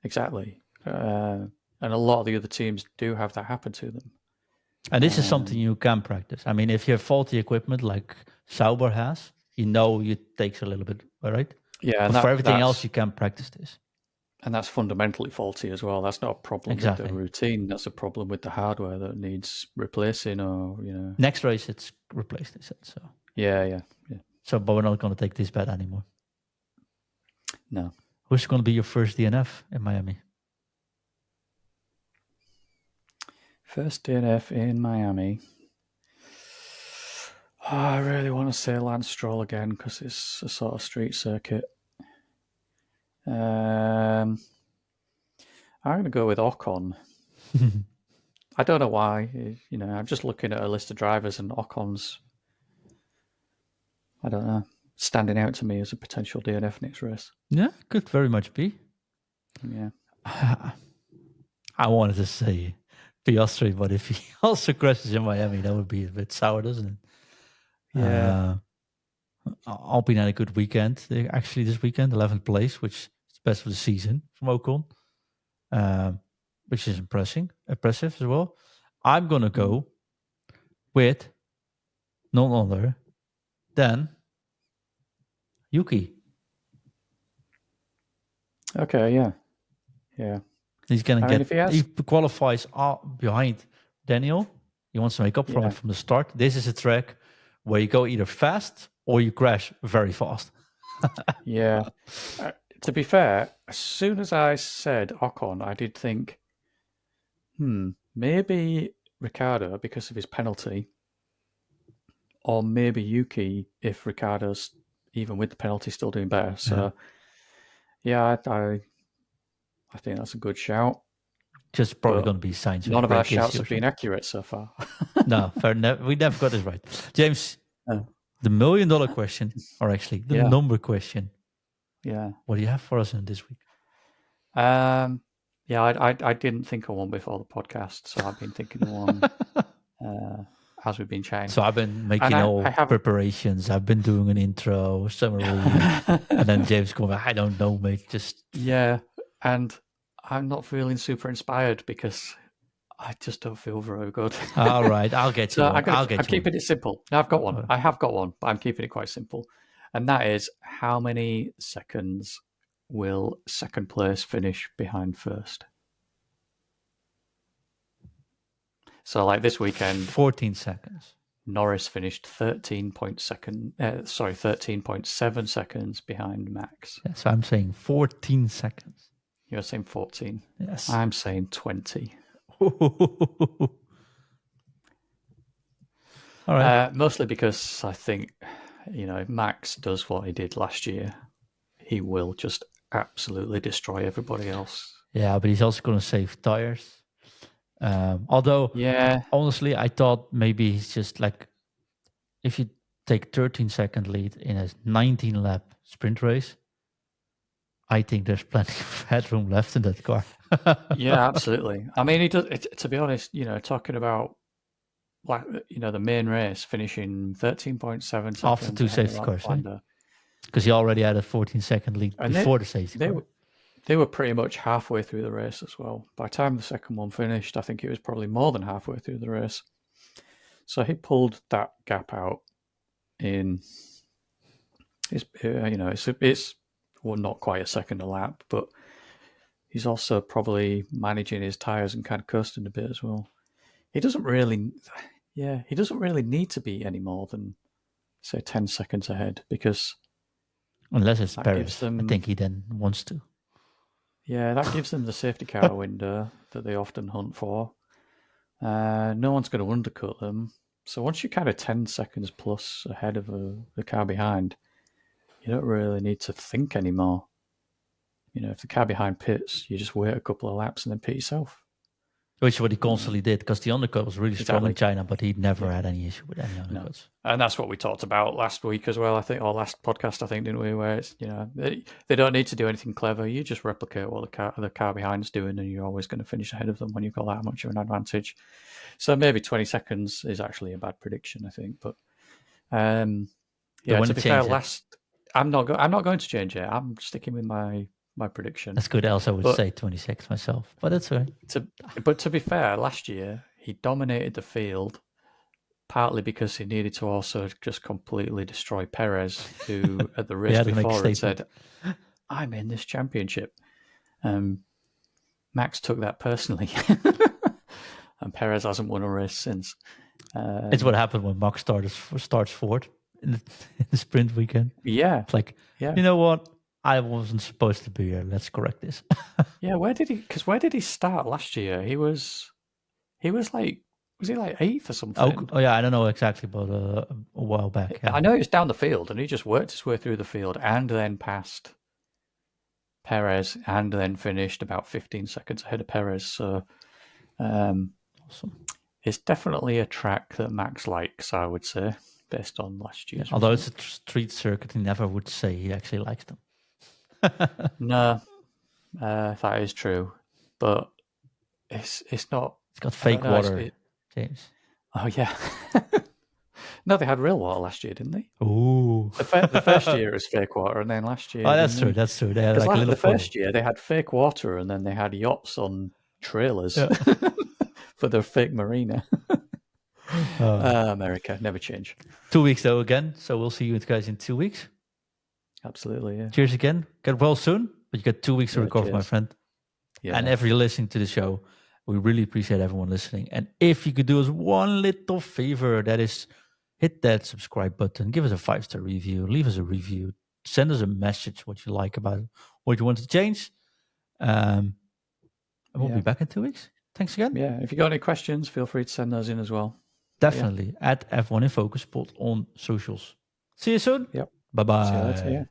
B: exactly. And a lot of the other teams do have that happen to them.
A: And this is something you can practice. I mean, if you have faulty equipment like Sauber has, it takes a little bit, right?
B: Yeah,
A: but for everything else, you can practice this.
B: And that's fundamentally faulty as well. That's not a problem with the routine. That's a problem with the hardware that needs replacing, or
A: Next race, it's replaced. They said so.
B: Yeah.
A: So, but we're not going to take this bet anymore.
B: No.
A: Who's going to be your first DNF in Miami?
B: First DNF in Miami. Oh, I really want to say Lance Stroll again because it's a sort of street circuit. I'm going to go with Ocon. I don't know why. I'm just looking at a list of drivers, and Ocon's, I don't know, standing out to me as a potential DNF next race.
A: Yeah, could very much be.
B: Yeah.
A: I wanted to say Piastri, but if he also crashes in Miami, that would be a bit sour, doesn't it?
B: Yeah.
A: Alpine had a good weekend. Actually, this weekend, 11th place, which is the best of the season from Ocon, which is impressive as well. I'm going to go with none other than Yuki.
B: Okay, yeah.
A: He's gonna
B: I mean, if he
A: he
B: has,
A: qualifies behind Daniel. He wants to make up from
B: yeah,
A: it from the start. This is a track where you go either fast or you crash very fast.
B: yeah. To be fair, as soon as I said Ocon, I did think, maybe Ricardo because of his penalty, or maybe Yuki if Ricardo's even with the penalty still doing better.
A: Yeah.
B: So yeah, I think that's a good shout.
A: Just probably
B: But
A: going to be signs with
B: none of our
A: brake
B: shouts
A: issue or
B: have been
A: something.
B: accurate so far.
A: No, fair. We never got this right. James,
B: Oh,
A: the $1 million question, or actually the
B: yeah,
A: number question.
B: yeah.
A: What do you have for us in this week?
B: Yeah, I didn't think of one before the podcast, so I've been thinking of one as we've been chatting.
A: So I've been
B: And
A: making
B: I
A: all
B: have
A: preparations. I've been doing an intro, summary, and then James going, I don't know, mate. Just
B: yeah, and I'm not feeling super inspired because I just don't feel very good.
A: all right. I'll get you
B: So
A: one. I'll
B: I'm
A: get you one.
B: keeping it simple. No, I've got one.
A: Uh,
B: I have got one, but I'm keeping it quite simple. And that is how many seconds will second place finish behind first? So like this weekend,
A: 14 seconds.
B: Norris finished 13.7 seconds behind Max.
A: Yeah, so I'm saying 14 seconds.
B: You're saying 14.
A: Yes.
B: I'm saying 20.
A: All right.
B: Mostly because I think, if Max does what he did last year, he will just absolutely destroy everybody else.
A: Yeah, but he's also going to save tires. Although,
B: Yeah,
A: honestly, I thought maybe he's just like, if you take 13-second lead in a 19-lap sprint race, I think there's plenty of headroom left in that car.
B: yeah, absolutely. I mean, he does. To be honest, talking about the main race finishing 13.7
A: After
B: seconds
A: two
B: ahead of
A: safety cars, eh?
B: Lando,
A: Because he already had a 14-second lead
B: and
A: before the safety
B: they
A: car.
B: they were pretty much halfway through the race as well. By the time the second one finished, I think it was probably more than halfway through the race. So he pulled that gap out in it's well, not quite a second a lap, but he's also probably managing his tires and kind of coasting a bit as well. He doesn't really need to be any more than say 10 seconds ahead because
A: Unless it's
B: that gives
A: Perez. I
B: them
A: think he then wants to.
B: that gives them the safety car window that they often hunt for. No one's going to undercut them. So once you're kind of 10 seconds plus ahead of the car behind, you don't really need to think anymore. If the car behind pits, you just wait a couple of laps and then pit yourself.
A: Which is what he constantly did, because the undercut was really strong in
B: Exactly.
A: China, but he never
B: Yeah.
A: had any issue with any
B: No.
A: undercuts.
B: And that's what we talked about last week as well, I think, or last podcast, I think, didn't we? Where it's, they don't need to do anything clever. You just replicate what the car behind's doing, and you're always going to finish ahead of them when you've got that much of an advantage. So maybe 20 seconds is actually a bad prediction, I think. But to be fair, I'm not going to change it. I'm sticking with my prediction.
A: That's good. Else I would say 26 myself, but that's all right.
B: But to be fair, last year he dominated the field partly because he needed to also just completely destroy Perez, who at the race before had said, "I'm in this championship." Max took that personally, and Perez hasn't won a race since.
A: It's what happened when Max starts fourth in the sprint weekend.
B: Yeah,
A: it's like,
B: yeah.
A: You know what? I wasn't supposed to be here. Let's correct this.
B: Yeah, where did he start last year? He was like, was he like 8th or something?
A: Oh yeah, I don't know exactly, but a while back. Yeah.
B: I know he was down the field, and he just worked his way through the field, and then passed Perez, and then finished about 15 seconds ahead of Perez. So,
A: Awesome.
B: It's definitely a track that Max likes, I would say, based on last year's.
A: Although it's a street circuit, he never would say he actually likes them.
B: No, that is true, but it's not.
A: It's got fake water, James.
B: Oh yeah. No, they had real water last year, didn't they?
A: Ooh.
B: The first year it was fake water, and then last year.
A: Oh, that's true. That's true. They had like a little.
B: The first year they had fake water, and then they had yachts on trailers for their fake marina. America never change.
A: 2 weeks though again, so we'll see you guys in 2 weeks.
B: Absolutely, yeah.
A: Cheers again. Get well soon, But you got 2 weeks to
B: Yeah,
A: recover, my
B: cheers.
A: friend.
B: Yeah.
A: And if you're listening to the show, we really appreciate everyone listening. And if you could do us one little favor, that is hit that subscribe button, give us a 5-star review, leave us a review, send us a message what you like about it, what you want to change. And we'll be back in 2 weeks. Thanks again.
B: Yeah. If you got any questions, feel free to send those in as well.
A: Definitely at F1 in Focus Pod on socials. See you soon.
B: Yep.
A: Bye
B: See you later.
A: bye.
B: Yeah.